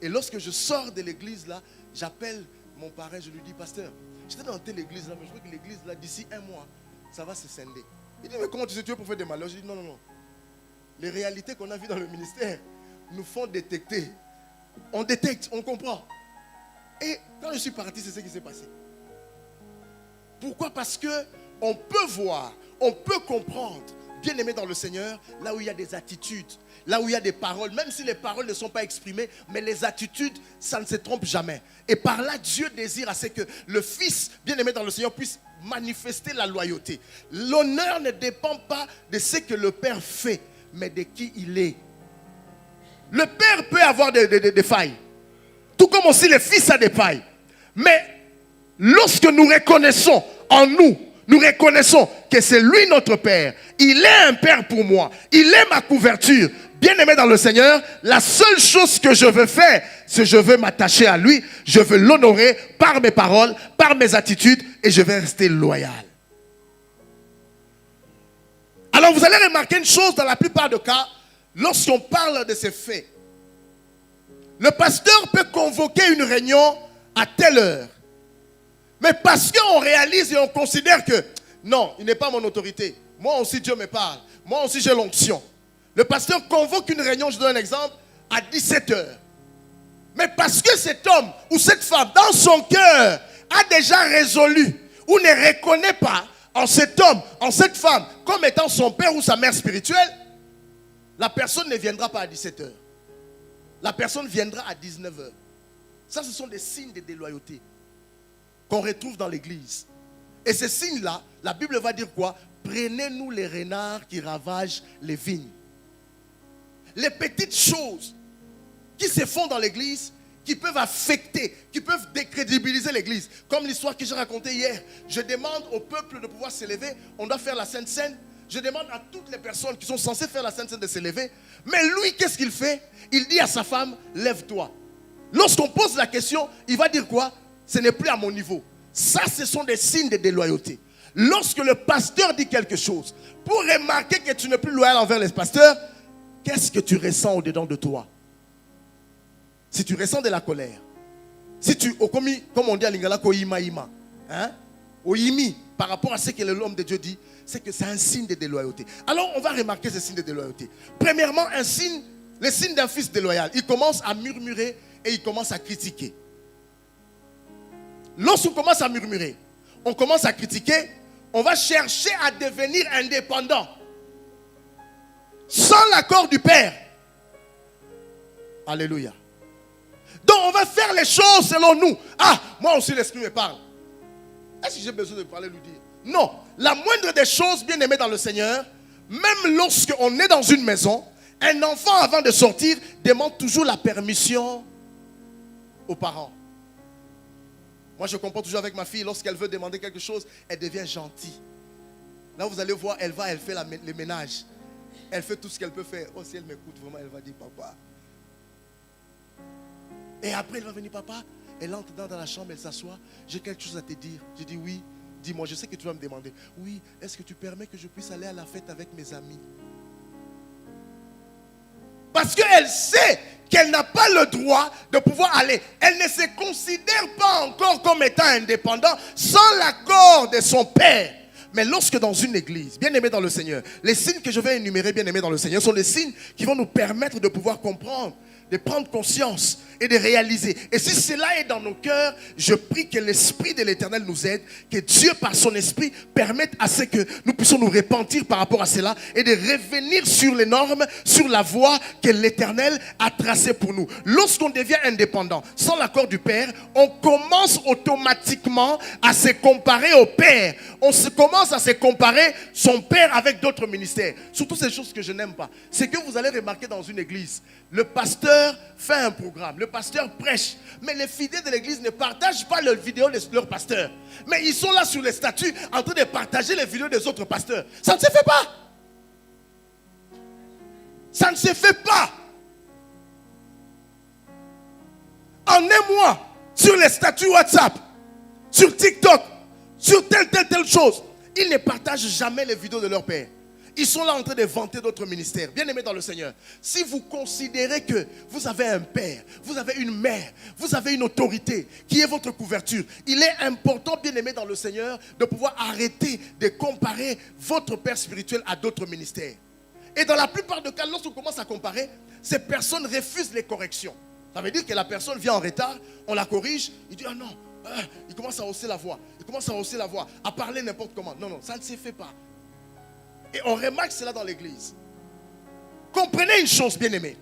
Et lorsque je sors de l'église là, j'appelle mon parrain, je lui dis, pasteur, j'étais dans telle église là, mais je crois que l'église là, d'ici un mois, ça va se scinder. Il dit, mais comment tu sais, tu veux pour faire des malheurs? Je dis, non, non, non. Les réalités qu'on a vues dans le ministère nous font détecter. On détecte, on comprend. Et quand je suis parti, c'est ce qui s'est passé. Pourquoi? Parce que on peut voir, on peut comprendre, bien aimé dans le Seigneur, là où il y a des attitudes, là où il y a des paroles, même si les paroles ne sont pas exprimées, mais les attitudes, ça ne se trompe jamais. Et par là, Dieu désire à ce que le Fils, bien aimé dans le Seigneur, puisse manifester la loyauté. L'honneur ne dépend pas de ce que le Père fait, mais de qui il est. Le Père peut avoir des failles, tout comme aussi le Fils a des failles. Mais lorsque nous reconnaissons en nous, nous reconnaissons que c'est lui notre Père. Il est un Père pour moi. Il est ma couverture. Bien-aimé dans le Seigneur, la seule chose que je veux faire, c'est que je veux m'attacher à lui. Je veux l'honorer par mes paroles, par mes attitudes, et je vais rester loyal. Alors vous allez remarquer une chose dans la plupart des cas, lorsqu'on parle de ces faits. Le pasteur peut convoquer une réunion à telle heure. Mais parce qu'on réalise et on considère que non, il n'est pas mon autorité. Moi aussi Dieu me parle. Moi aussi j'ai l'onction. Le pasteur convoque une réunion, je donne un exemple, à 17h. Mais parce que cet homme ou cette femme, dans son cœur, a déjà résolu ou ne reconnaît pas en cet homme, en cette femme, comme étant son père ou sa mère spirituelle, la personne ne viendra pas à 17h. La personne viendra à 19h. Ça, ce sont des signes de déloyauté qu'on retrouve dans l'église. Et ces signes-là, la Bible va dire quoi? Prenez-nous les renards qui ravagent les vignes. Les petites choses qui se font dans l'église, qui peuvent affecter, qui peuvent décrédibiliser l'église. Comme l'histoire que j'ai racontée hier. Je demande au peuple de pouvoir s'élever. On doit faire la Sainte Seine. Je demande à toutes les personnes qui sont censées faire la Sainte Seine de s'élever. Mais lui, qu'est-ce qu'il fait? Il dit à sa femme, lève-toi. Lorsqu'on pose la question, il va dire quoi? Ce n'est plus à mon niveau. Ça, ce sont des signes de déloyauté. Lorsque le pasteur dit quelque chose, pour remarquer que tu n'es plus loyal envers les pasteurs, qu'est-ce que tu ressens au-dedans de toi? Si tu ressens de la colère, si tu, comme on dit à Lingala, Oyimi, par rapport à ce que l'homme de Dieu dit, c'est que c'est un signe de déloyauté. Alors on va remarquer ce signe de déloyauté. Premièrement, le signe d'un fils déloyal. Il commence à murmurer et il commence à critiquer. Lorsqu'on commence à murmurer, on commence à critiquer, on va chercher à devenir indépendant. Sans l'accord du Père. Alléluia. Donc on va faire les choses selon nous. Ah, moi aussi l'Esprit me parle. Est-ce que j'ai besoin de parler, lui dire? Non. La moindre des choses, bien aimées dans le Seigneur, même lorsqu'on est dans une maison, un enfant avant de sortir demande toujours la permission aux parents. Moi je comprends toujours avec ma fille, lorsqu'elle veut demander quelque chose, elle devient gentille. Là vous allez voir, elle fait les ménages. Elle fait tout ce qu'elle peut faire. Oh, si elle m'écoute vraiment, elle va dire papa. Et après elle va venir, papa. Elle entre dans la chambre, elle s'assoit. J'ai quelque chose à te dire. Je dis oui. Dis-moi, je sais que tu vas me demander. Oui, est-ce que tu permets que je puisse aller à la fête avec mes amis? Parce qu'elle sait qu'elle n'a pas le droit de pouvoir aller. Elle ne se considère pas encore comme étant indépendante sans l'accord de son père. Mais lorsque dans une église, bien aimé dans le Seigneur, les signes que je vais énumérer, bien aimé dans le Seigneur, sont des signes qui vont nous permettre de pouvoir comprendre de prendre conscience et de réaliser. Et si cela est dans nos cœurs, je prie que l'Esprit de l'Éternel nous aide, que Dieu par son Esprit permette à ce que nous puissions nous repentir par rapport à cela et de revenir sur les normes, sur la voie que l'Éternel a tracée pour nous. Lorsqu'on devient indépendant, sans l'accord du Père, on commence automatiquement à se comparer au Père. On se commence à se comparer son Père avec d'autres ministères. Surtout ces choses que je n'aime pas. C'est que vous allez remarquer dans une église, le pasteur fait un programme, le pasteur prêche, mais les fidèles de l'église ne partagent pas leurs vidéos de leur pasteur. Mais ils sont là sur les statuts en train de partager les vidéos des autres pasteurs. Ça ne se fait pas. Ça ne se fait pas. En un mois, sur les statuts WhatsApp, sur TikTok, sur telle chose, ils ne partagent jamais les vidéos de leur père. Ils sont là en train de vanter d'autres ministères. Bien-aimés dans le Seigneur, si vous considérez que vous avez un père, vous avez une mère, vous avez une autorité qui est votre couverture, il est important, bien-aimés dans le Seigneur, de pouvoir arrêter de comparer votre père spirituel à d'autres ministères. Et dans la plupart des cas, lorsqu'on commence à comparer, ces personnes refusent les corrections. Ça veut dire que la personne vient en retard, on la corrige, il dit « Ah non », il commence à hausser la voix, à parler n'importe comment. Non, ça ne se fait pas. Et on remarque cela dans l'église. Comprenez une chose, bien-aimés.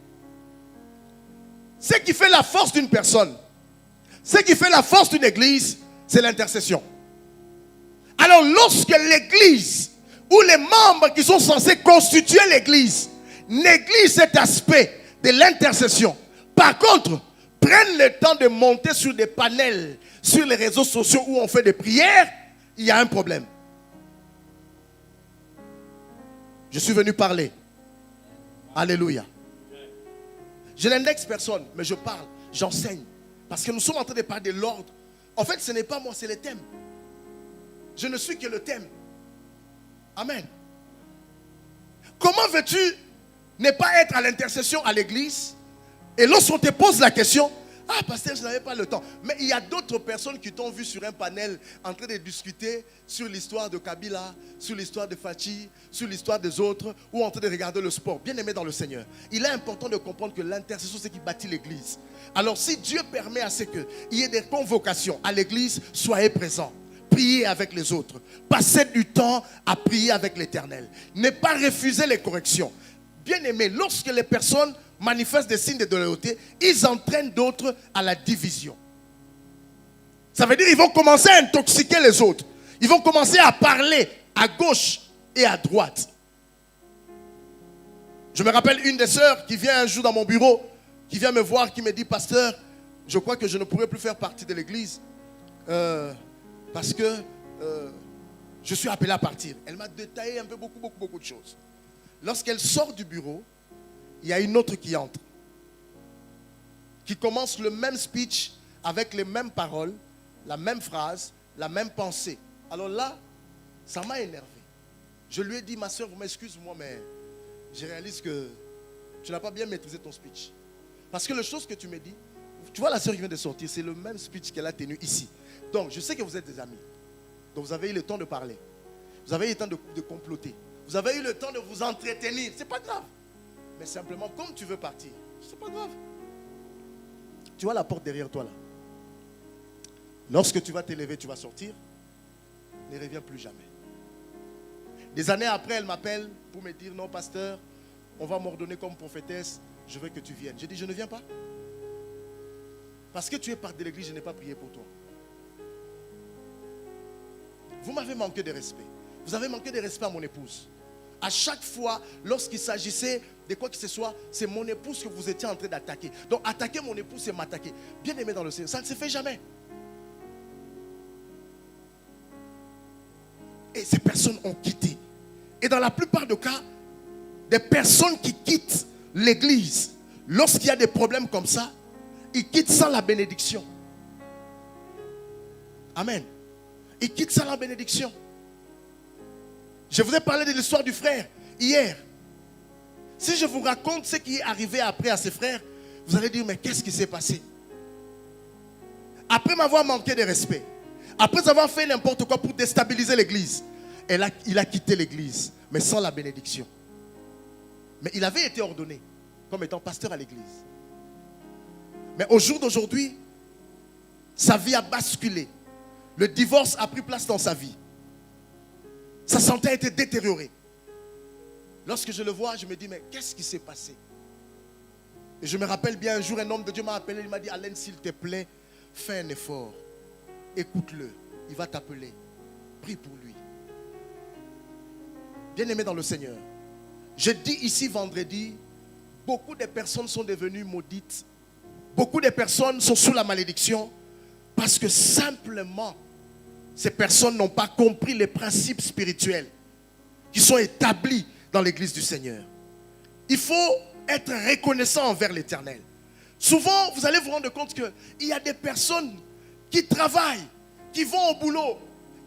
Ce qui fait la force d'une personne, ce qui fait la force d'une église, c'est l'intercession. Alors lorsque l'église ou les membres qui sont censés constituer l'église négligent cet aspect de l'intercession, par contre, prennent le temps de monter sur des panels, sur les réseaux sociaux où on fait des prières, il y a un problème. Je suis venu parler. Alléluia. Je n'indexe personne, mais je parle, j'enseigne. Parce que nous sommes en train de parler de l'ordre. En fait, ce n'est pas moi, c'est le thème. Je ne suis que le thème. Amen. Comment veux-tu ne pas être à l'intercession à l'église? Et lorsqu'on te pose la question, ah, pasteur, je n'avais pas le temps. Mais il y a d'autres personnes qui t'ont vu sur un panel en train de discuter sur l'histoire de Kabila, sur l'histoire de Fachi, sur l'histoire des autres, ou en train de regarder le sport. Bien aimé dans le Seigneur, il est important de comprendre que l'intercession, c'est ce qui bâtit l'église. Alors, si Dieu permet à ce qu'il y ait des convocations à l'église, soyez présents. Priez avec les autres. Passez du temps à prier avec l'Éternel. Ne pas refuser les corrections. Bien aimé, lorsque les personnes manifestent des signes de loyauté, ils entraînent d'autres à la division. Ça veut dire qu'ils vont commencer à intoxiquer les autres. Ils vont commencer à parler à gauche et à droite. Je me rappelle une des sœurs qui vient un jour dans mon bureau, qui vient me voir, qui me dit, pasteur, je crois que je ne pourrai plus faire partie de l'église parce que je suis appelé à partir. Elle m'a détaillé un peu beaucoup de choses. Lorsqu'elle sort du bureau, il y a une autre qui entre, qui commence le même speech avec les mêmes paroles, la même phrase, la même pensée. Alors là, ça m'a énervé. Je lui ai dit, ma soeur, m'excuse-moi, mais je réalise que tu n'as pas bien maîtrisé ton speech. Parce que les choses que tu me dis, tu vois la soeur qui vient de sortir, c'est le même speech qu'elle a tenu ici. Donc, je sais que vous êtes des amis. Donc, vous avez eu le temps de parler. Vous avez eu le temps de comploter. Vous avez eu le temps de vous entretenir. C'est pas grave. Mais simplement, comme tu veux partir, c'est pas grave. Tu vois la porte derrière toi là. Lorsque tu vas t'élever, tu vas sortir. Ne reviens plus jamais. Des années après, elle m'appelle pour me dire, non pasteur, on va m'ordonner comme prophétesse, je veux que tu viennes. J'ai dit, je ne viens pas. Parce que tu es part de l'église, je n'ai pas prié pour toi. Vous m'avez manqué de respect. Vous avez manqué de respect à mon épouse. À chaque fois, lorsqu'il s'agissait de quoi que ce soit, c'est mon épouse que vous étiez en train d'attaquer. Donc, attaquer mon épouse, c'est m'attaquer. Bien aimé dans le Seigneur, ça ne se fait jamais. Et ces personnes ont quitté. Et dans la plupart des cas, des personnes qui quittent l'église, lorsqu'il y a des problèmes comme ça, ils quittent sans la bénédiction. Amen. Ils quittent sans la bénédiction. Je vous ai parlé de l'histoire du frère hier. Si je vous raconte ce qui est arrivé après à ses frères, vous allez dire, mais qu'est-ce qui s'est passé? Après m'avoir manqué de respect, après avoir fait n'importe quoi pour déstabiliser l'église, il a quitté l'église, mais sans la bénédiction. Mais il avait été ordonné comme étant pasteur à l'église. Mais au jour d'aujourd'hui, sa vie a basculé. Le divorce a pris place dans sa vie. Sa santé a été détériorée. Lorsque je le vois, je me dis, mais qu'est-ce qui s'est passé? Et je me rappelle bien, un jour, un homme de Dieu m'a appelé, il m'a dit, Alain, s'il te plaît, fais un effort. Écoute-le, il va t'appeler. Prie pour lui. Bien-aimé dans le Seigneur, je dis ici vendredi, beaucoup de personnes sont devenues maudites. Beaucoup de personnes sont sous la malédiction parce que simplement, ces personnes n'ont pas compris les principes spirituels qui sont établis dans l'église du Seigneur. Il faut être reconnaissant envers l'Éternel. Souvent, vous allez vous rendre compte qu'il y a des personnes qui travaillent, qui vont au boulot,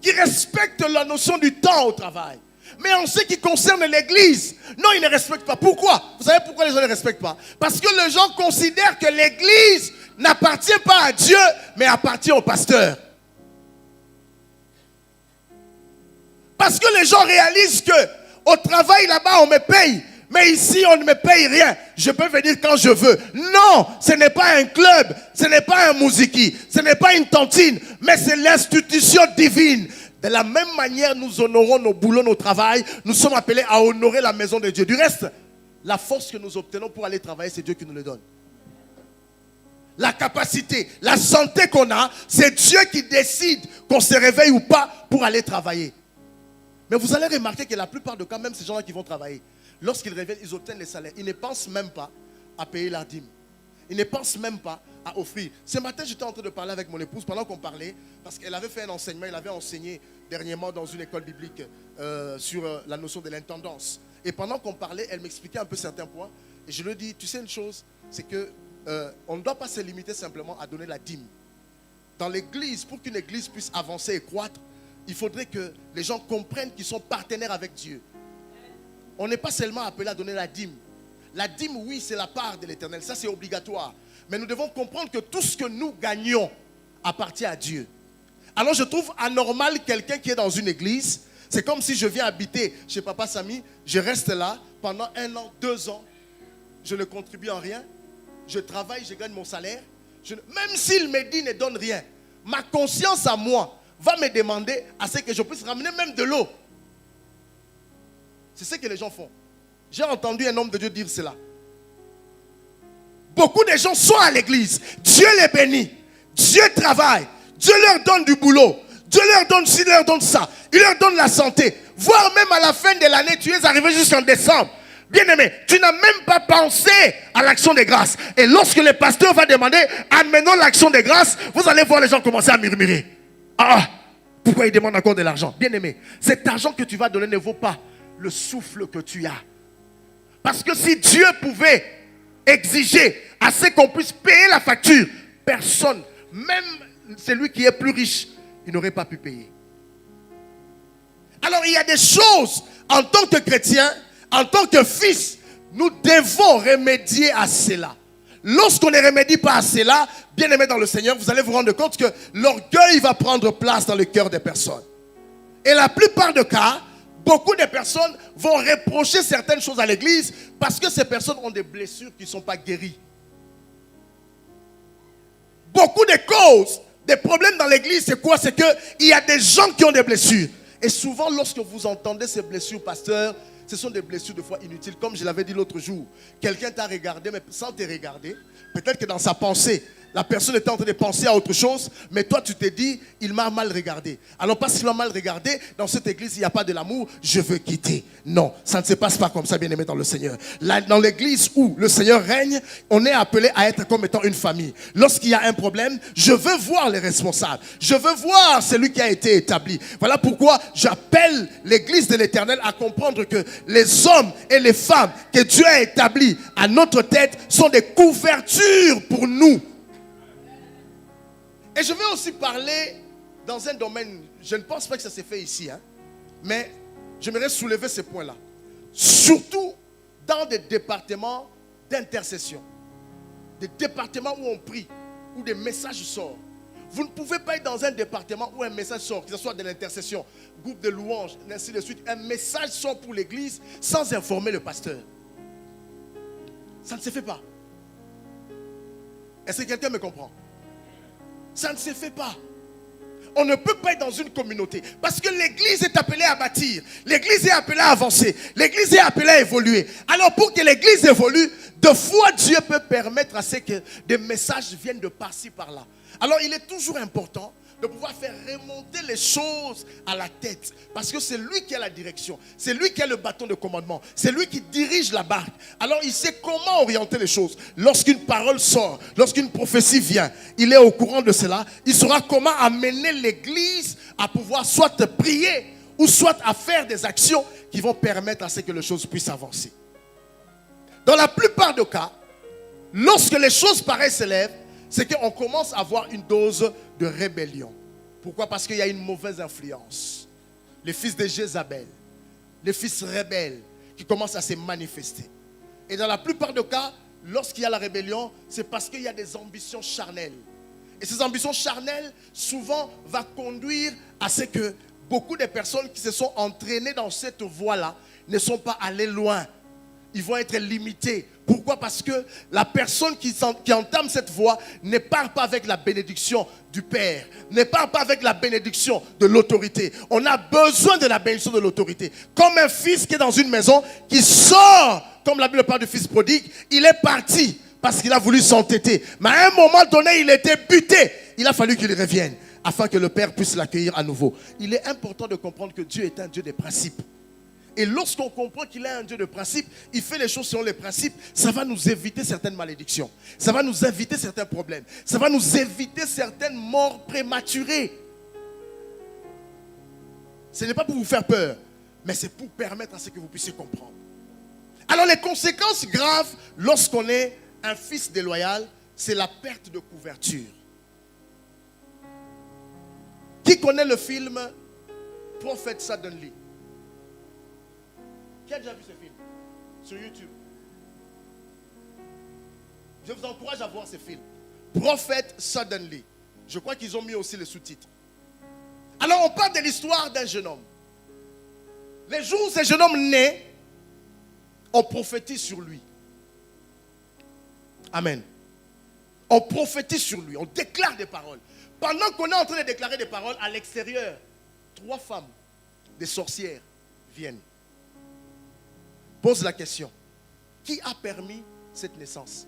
qui respectent la notion du temps au travail. Mais en ce qui concerne l'église, non, ils ne respectent pas. Pourquoi? Vous savez pourquoi les gens ne respectent pas? Parce que les gens considèrent que l'église n'appartient pas à Dieu, mais appartient au pasteur. Parce que les gens réalisent que au travail là-bas, on me paye. Mais ici, on ne me paye rien. Je peux venir quand je veux. Non, ce n'est pas un club. Ce n'est pas un mousiki. Ce n'est pas une tantine. Mais c'est l'institution divine. De la même manière, nous honorons nos boulots, nos travails. Nous sommes appelés à honorer la maison de Dieu. Du reste, la force que nous obtenons pour aller travailler, c'est Dieu qui nous le donne. La capacité, la santé qu'on a, c'est Dieu qui décide qu'on se réveille ou pas pour aller travailler. Mais vous allez remarquer que la plupart des cas, même ces gens-là qui vont travailler, lorsqu'ils reviennent, ils obtiennent les salaires. Ils ne pensent même pas à payer la dîme. Ils ne pensent même pas à offrir. Ce matin, j'étais en train de parler avec mon épouse pendant qu'on parlait, parce qu'elle avait fait un enseignement, elle avait enseigné dernièrement dans une école biblique sur la notion de l'intendance. Et pendant qu'on parlait, elle m'expliquait un peu certains points. Et je lui dis, tu sais une chose, c'est que on ne doit pas se limiter simplement à donner la dîme. Dans l'église, pour qu'une église puisse avancer et croître, il faudrait que les gens comprennent qu'ils sont partenaires avec Dieu. On n'est pas seulement appelé à donner la dîme. La dîme, oui, c'est la part de l'Éternel. Ça, c'est obligatoire. Mais nous devons comprendre que tout ce que nous gagnons appartient à Dieu. Alors, je trouve anormal quelqu'un qui est dans une église. C'est comme si je viens habiter chez Papa Samy. Je reste là pendant 1 an, 2 ans. Je ne contribue en rien. Je travaille, je gagne mon salaire. Même s'il me dit ne donne rien, ma conscience à moi va me demander à ce que je puisse ramener même de l'eau. C'est ce que les gens font. J'ai entendu un homme de Dieu dire cela. Beaucoup de gens sont à l'église. Dieu les bénit. Dieu travaille. Dieu leur donne du boulot. Dieu leur donne ci, leur donne ça. Il leur donne la santé. Voire même à la fin de l'année, tu es arrivé jusqu'en décembre. Bien-aimé, tu n'as même pas pensé à l'action des grâces. Et lorsque le pasteur va demander, amenons l'action des grâces, vous allez voir les gens commencer à murmurer. Ah, pourquoi il demande encore de l'argent? Bien-aimé, cet argent que tu vas donner ne vaut pas le souffle que tu as. Parce que si Dieu pouvait exiger à ce qu'on puisse payer la facture, personne, même celui qui est plus riche, il n'aurait pas pu payer. Alors il y a des choses en tant que chrétien, en tant que fils, nous devons remédier à cela. Lorsqu'on ne remédie pas à cela, bien aimé dans le Seigneur, vous allez vous rendre compte que l'orgueil va prendre place dans le cœur des personnes. Et la plupart des cas, beaucoup de personnes vont reprocher certaines choses à l'église parce que ces personnes ont des blessures qui ne sont pas guéries. Beaucoup de causes, des problèmes dans l'église, c'est quoi? C'est qu'il y a des gens qui ont des blessures. Et souvent, lorsque vous entendez ces blessures, pasteur, ce sont des blessures de foi inutiles. Comme je l'avais dit l'autre jour, quelqu'un t'a regardé, mais sans te regarder, peut-être que dans sa pensée, la personne était en train de penser à autre chose, mais toi tu t'es dit, il m'a mal regardé. Alors parce qu'il m'a mal regardé, dans cette église il n'y a pas de l'amour, je veux quitter. Non, ça ne se passe pas comme ça, bien aimé dans le Seigneur. Là, dans l'église où le Seigneur règne, on est appelé à être comme étant une famille. Lorsqu'il y a un problème, je veux voir les responsables. Je veux voir celui qui a été établi. Voilà pourquoi j'appelle l'église de l'Éternel à comprendre que les hommes et les femmes que Dieu a établis à notre tête sont des couvertures pour nous. Et je vais aussi parler dans un domaine, je ne pense pas que ça s'est fait ici, mais j'aimerais soulever ce point-là. Surtout dans des départements d'intercession, des départements où on prie, où des messages sortent. Vous ne pouvez pas être dans un département où un message sort, que ce soit de l'intercession, groupe de louanges, ainsi de suite. Un message sort pour l'église sans informer le pasteur. Ça ne se fait pas. Est-ce que quelqu'un me comprend? Ça ne se fait pas. On ne peut pas être dans une communauté. Parce que l'église est appelée à bâtir. L'église est appelée à avancer. L'église est appelée à évoluer. Alors pour que l'église évolue, de fois Dieu peut permettre à ce que des messages viennent de par-ci par-là. Alors il est toujours important de pouvoir faire remonter les choses à la tête. Parce que c'est lui qui a la direction. C'est lui qui a le bâton de commandement. C'est lui qui dirige la barque. Alors il sait comment orienter les choses. Lorsqu'une parole sort, lorsqu'une prophétie vient, il est au courant de cela. Il saura comment amener l'église à pouvoir soit prier ou soit à faire des actions qui vont permettre à ce que les choses puissent avancer. Dans la plupart des cas, lorsque les choses pareilles s'élèvent, c'est qu'on commence à avoir une dose de rébellion. Pourquoi? Parce qu'il y a une mauvaise influence. Les fils de Jézabel, les fils rebelles qui commencent à se manifester. Et dans la plupart des cas, lorsqu'il y a la rébellion, c'est parce qu'il y a des ambitions charnelles. Et ces ambitions charnelles, souvent, vont conduire à ce que beaucoup de personnes qui se sont entraînées dans cette voie-là ne sont pas allées loin. Ils vont être limités. Pourquoi? Parce que la personne qui entame cette voie ne part pas avec la bénédiction du Père, ne part pas avec la bénédiction de l'autorité. On a besoin de la bénédiction de l'autorité. Comme un fils qui est dans une maison, qui sort, comme la Bible parle du fils prodigue, il est parti parce qu'il a voulu s'entêter. Mais à un moment donné, il était buté. Il a fallu qu'il revienne afin que le Père puisse l'accueillir à nouveau. Il est important de comprendre que Dieu est un Dieu des principes. Et lorsqu'on comprend qu'il est un Dieu de principe, il fait les choses selon les principes, ça va nous éviter certaines malédictions. Ça va nous éviter certains problèmes. Ça va nous éviter certaines morts prématurées. Ce n'est pas pour vous faire peur, mais c'est pour permettre à ce que vous puissiez comprendre. Alors les conséquences graves lorsqu'on est un fils déloyal, c'est la perte de couverture. Qui connaît le film Prophet Suddenly? Qui a déjà vu ce film? Sur YouTube. Je vous encourage à voir ce film. Prophet Suddenly. Je crois qu'ils ont mis aussi les sous-titres. Alors on parle de l'histoire d'un jeune homme. Les jours où ce jeune homme naît, on prophétise sur lui. Amen. On prophétise sur lui. On déclare des paroles. Pendant qu'on est en train de déclarer des paroles, à l'extérieur, 3 femmes, des sorcières, viennent. Pose la question. Qui a permis cette naissance?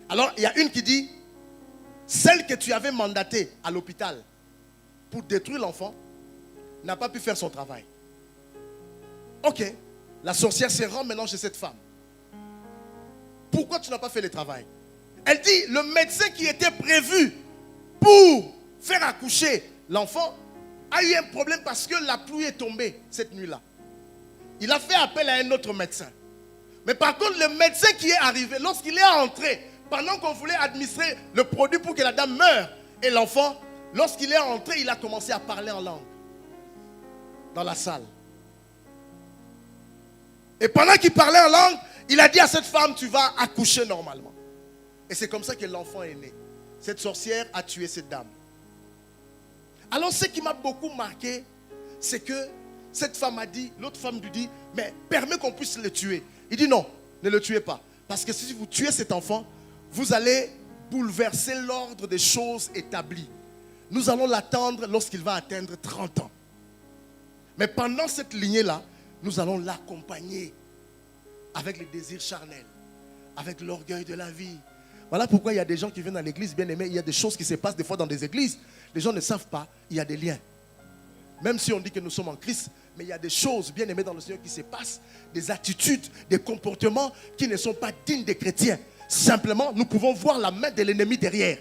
Alors, il y a une qui dit, celle que tu avais mandatée à l'hôpital pour détruire l'enfant n'a pas pu faire son travail. Ok, la sorcière se rend maintenant chez cette femme. Pourquoi tu n'as pas fait le travail? Elle dit, le médecin qui était prévu pour faire accoucher l'enfant a eu un problème parce que la pluie est tombée cette nuit-là. Il a fait appel à un autre médecin. Mais par contre, le médecin qui est arrivé, lorsqu'il est entré, pendant qu'on voulait administrer le produit pour que la dame meure, et l'enfant, lorsqu'il est entré, il a commencé à parler en langue. Dans la salle. Et pendant qu'il parlait en langue, il a dit à cette femme, tu vas accoucher normalement. Et c'est comme ça que l'enfant est né. Cette sorcière a tué cette dame. Alors ce qui m'a beaucoup marqué, c'est que cette femme a dit, l'autre femme lui dit, mais permets qu'on puisse le tuer. Il dit non, ne le tuez pas. Parce que si vous tuez cet enfant, vous allez bouleverser l'ordre des choses établies. Nous allons l'attendre lorsqu'il va atteindre 30 ans. Mais pendant cette lignée-là, nous allons l'accompagner avec les désirs charnels, avec l'orgueil de la vie. Voilà pourquoi il y a des gens qui viennent à l'église, bien aimés, il y a des choses qui se passent des fois dans des églises. Les gens ne savent pas, il y a des liens. Même si on dit que nous sommes en Christ, mais il y a des choses, bien aimées dans le Seigneur, qui se passent, des attitudes, des comportements qui ne sont pas dignes des chrétiens. Simplement, nous pouvons voir la main de l'ennemi derrière.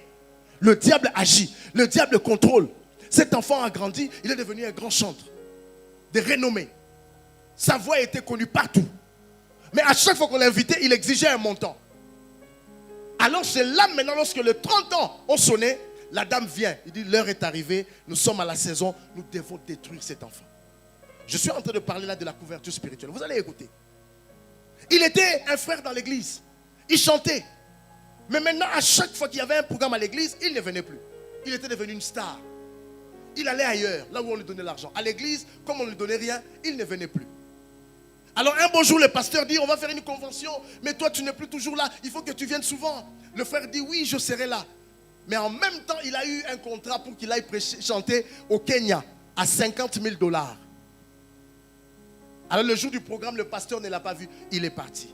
Le diable agit, le diable contrôle. Cet enfant a grandi, il est devenu un grand chanteur, de renommée. Sa voix était connue partout. Mais à chaque fois qu'on l'invitait, il exigeait un montant. Alors c'est là maintenant, lorsque les 30 ans ont sonné, la dame vient. Il dit, l'heure est arrivée, nous sommes à la saison, nous devons détruire cet enfant. Je suis en train de parler là de la couverture spirituelle. Vous allez écouter. Il était un frère dans l'église. Il chantait. Mais maintenant, à chaque fois qu'il y avait un programme à l'église, il ne venait plus. Il était devenu une star. Il allait ailleurs, là où on lui donnait l'argent. À l'église, comme on ne lui donnait rien, il ne venait plus. Alors un beau jour, le pasteur dit, on va faire une convention, mais toi tu n'es plus toujours là, il faut que tu viennes souvent. Le frère dit, oui, je serai là. Mais en même temps, il a eu un contrat pour qu'il aille chanter au Kenya à 50 000 $. Alors le jour du programme, le pasteur ne l'a pas vu, il est parti.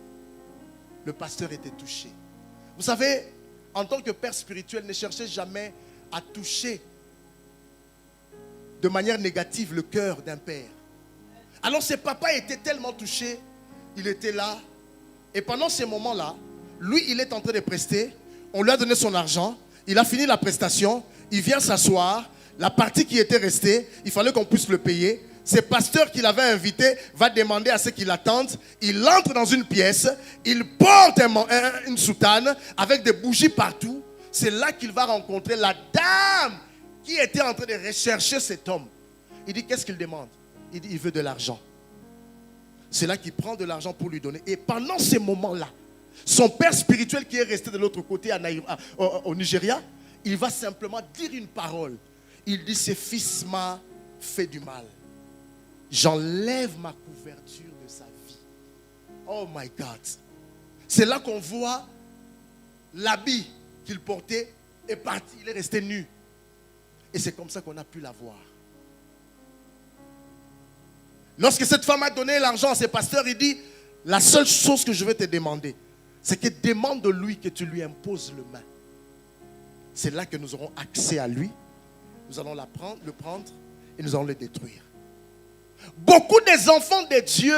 Le pasteur était touché. Vous savez, en tant que père spirituel, ne cherchez jamais à toucher de manière négative le cœur d'un père. Alors ce papa était tellement touché, il était là. Et pendant ces moments-là, lui, il est en train de prester. On lui a donné son argent. Il a fini la prestation. Il vient s'asseoir. La partie qui était restée, il fallait qu'on puisse le payer. Ce pasteur qu'il avait invité va demander à ceux qui l'attendent. Il entre dans une pièce. Il porte une soutane avec des bougies partout. C'est là qu'il va rencontrer la dame qui était en train de rechercher cet homme. Il dit, qu'est-ce qu'il demande? Il dit, il veut de l'argent. C'est là qu'il prend de l'argent pour lui donner. Et pendant ces moments-là, son père spirituel qui est resté de l'autre côté au Nigeria, il va simplement dire une parole. Il dit, ce fils m'a fait du mal. J'enlève ma couverture de sa vie. Oh my God. C'est là qu'on voit l'habit qu'il portait est parti. Il est resté nu. Et c'est comme ça qu'on a pu la voir. Lorsque cette femme a donné l'argent à ses pasteurs, il dit, la seule chose que je vais te demander, c'est que demande de lui que tu lui imposes le main. C'est là que nous aurons accès à lui. Nous allons le prendre et nous allons le détruire. Beaucoup des enfants de Dieu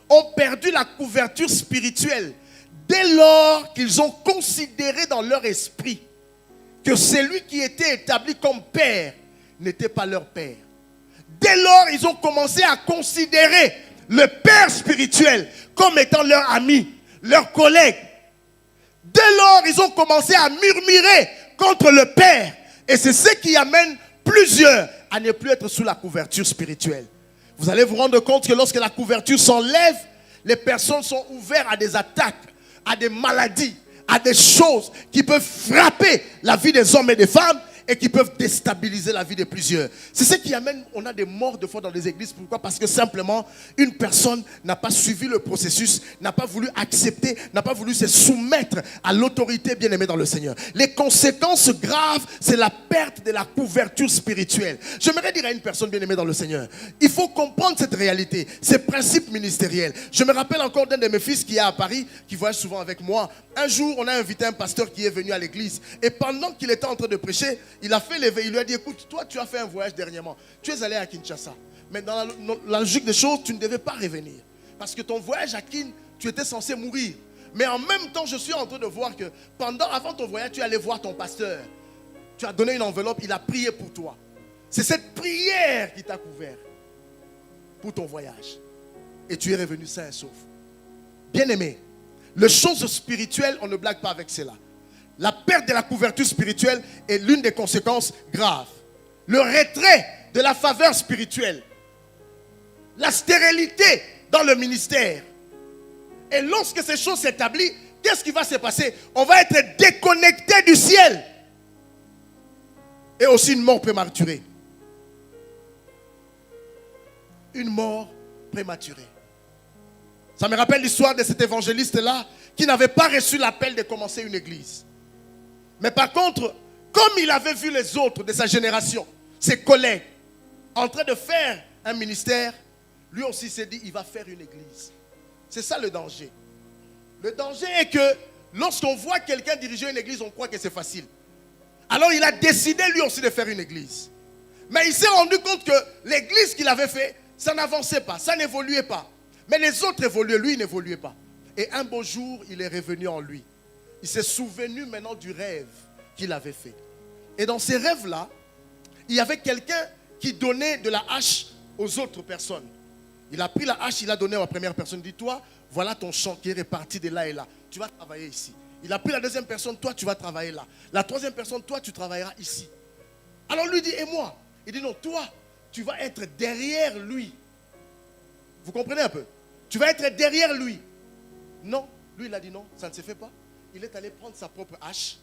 ont perdu la couverture spirituelle dès lors qu'ils ont considéré dans leur esprit que celui qui était établi comme père n'était pas leur père. Dès lors, ils ont commencé à considérer le père spirituel comme étant leur ami, leur collègue. Dès lors, ils ont commencé à murmurer contre le père. Et c'est ce qui amène plusieurs à ne plus être sous la couverture spirituelle. Vous allez vous rendre compte que lorsque la couverture s'enlève, les personnes sont ouvertes à des attaques, à des maladies, à des choses qui peuvent frapper la vie des hommes et des femmes et qui peuvent déstabiliser la vie de plusieurs. C'est ce qui amène, on a des morts de foi dans les églises. Pourquoi? Parce que simplement, une personne n'a pas suivi le processus, n'a pas voulu accepter, n'a pas voulu se soumettre à l'autorité bien-aimée dans le Seigneur. Les conséquences graves, c'est la perte de la couverture spirituelle. J'aimerais dire à une personne bien-aimée dans le Seigneur, il faut comprendre cette réalité, ces principes ministériels. Je me rappelle encore d'un de mes fils qui est à Paris, qui voyage souvent avec moi. Un jour, on a invité un pasteur qui est venu à l'église. Et pendant qu'il était en train de prêcher, il a fait l'éveil. Il lui a dit, écoute, toi, tu as fait un voyage dernièrement. Tu es allé à Kinshasa. Mais dans la logique des choses, tu ne devais pas revenir. Parce que ton voyage à Kin, tu étais censé mourir. Mais en même temps, je suis en train de voir que avant ton voyage, tu es allé voir ton pasteur. Tu as donné une enveloppe, il a prié pour toi. C'est cette prière qui t'a couvert pour ton voyage. Et tu es revenu sain et sauf. Bien-aimé, les choses spirituelles, on ne blague pas avec cela. La perte de la couverture spirituelle est l'une des conséquences graves. Le retrait de la faveur spirituelle. La stérilité dans le ministère. Et lorsque ces choses s'établissent, qu'est-ce qui va se passer? On va être déconnecté du ciel. Et aussi une mort prématurée. Une mort prématurée. Ça me rappelle l'histoire de cet évangéliste-là qui n'avait pas reçu l'appel de commencer une église. Mais par contre, comme il avait vu les autres de sa génération, ses collègues, en train de faire un ministère, lui aussi s'est dit, il va faire une église. C'est ça le danger. Le danger est que lorsqu'on voit quelqu'un diriger une église, on croit que c'est facile. Alors il a décidé lui aussi de faire une église. Mais il s'est rendu compte que l'église qu'il avait fait, ça n'avançait pas, ça n'évoluait pas. Mais les autres évoluaient, lui il n'évoluait pas. Et un beau jour, il est revenu en lui. Il s'est souvenu maintenant du rêve qu'il avait fait. Et dans ces rêves-là, il y avait quelqu'un qui donnait de la hache aux autres personnes. Il a pris la hache, il a donné à la première personne. Il dit, toi, voilà ton champ qui est réparti de là et là. Tu vas travailler ici. Il a pris la deuxième personne, toi, tu vas travailler là. La troisième personne, toi, tu travailleras ici. Alors lui dit, et moi? Il dit, non, toi, tu vas être derrière lui. Vous comprenez un peu? Tu vas être derrière lui. Non, lui, il a dit non, ça ne se fait pas. Il est allé prendre sa propre hache.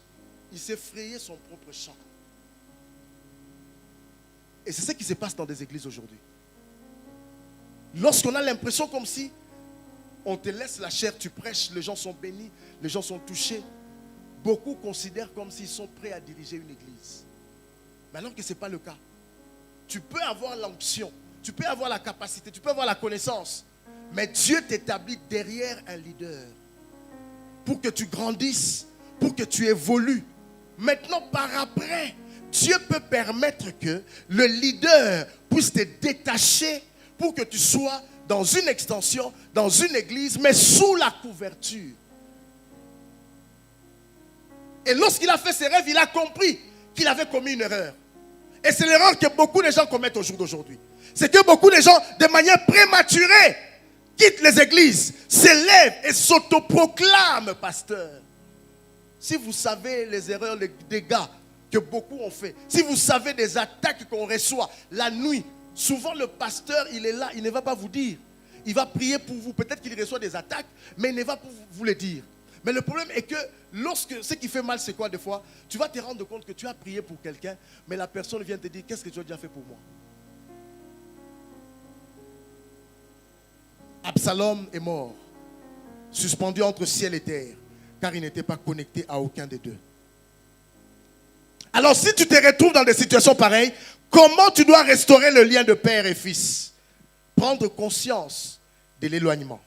Il s'est frayé son propre champ. Et c'est ce qui se passe dans des églises aujourd'hui. Lorsqu'on a l'impression comme si on te laisse la chair, tu prêches, les gens sont bénis, les gens sont touchés. Beaucoup considèrent comme s'ils sont prêts à diriger une église. Mais alors que ce n'est pas le cas. Tu peux avoir l'onction, tu peux avoir la capacité, tu peux avoir la connaissance. Mais Dieu t'établit derrière un leader pour que tu grandisses, pour que tu évolues. Maintenant, par après, Dieu peut permettre que le leader puisse te détacher pour que tu sois dans une extension, dans une église, mais sous la couverture. Et lorsqu'il a fait ses rêves, il a compris qu'il avait commis une erreur. Et c'est l'erreur que beaucoup de gens commettent au jour d'aujourd'hui. C'est que beaucoup de gens, de manière prématurée, quittent les églises, s'élèvent et s'autoproclament pasteur. Si vous savez les erreurs, les dégâts que beaucoup ont fait, si vous savez des attaques qu'on reçoit la nuit, souvent le pasteur, il est là, il ne va pas vous dire. Il va prier pour vous. Peut-être qu'il reçoit des attaques, mais il ne va pas vous le dire. Mais le problème est que ce qui fait mal, c'est quoi des fois? Tu vas te rendre compte que tu as prié pour quelqu'un, mais la personne vient te dire, qu'est-ce que tu as déjà fait pour moi? Absalom est mort, suspendu entre ciel et terre, car il n'était pas connecté à aucun des deux. Alors si tu te retrouves dans des situations pareilles, comment tu dois restaurer le lien de père et fils? Prendre conscience de l'éloignement.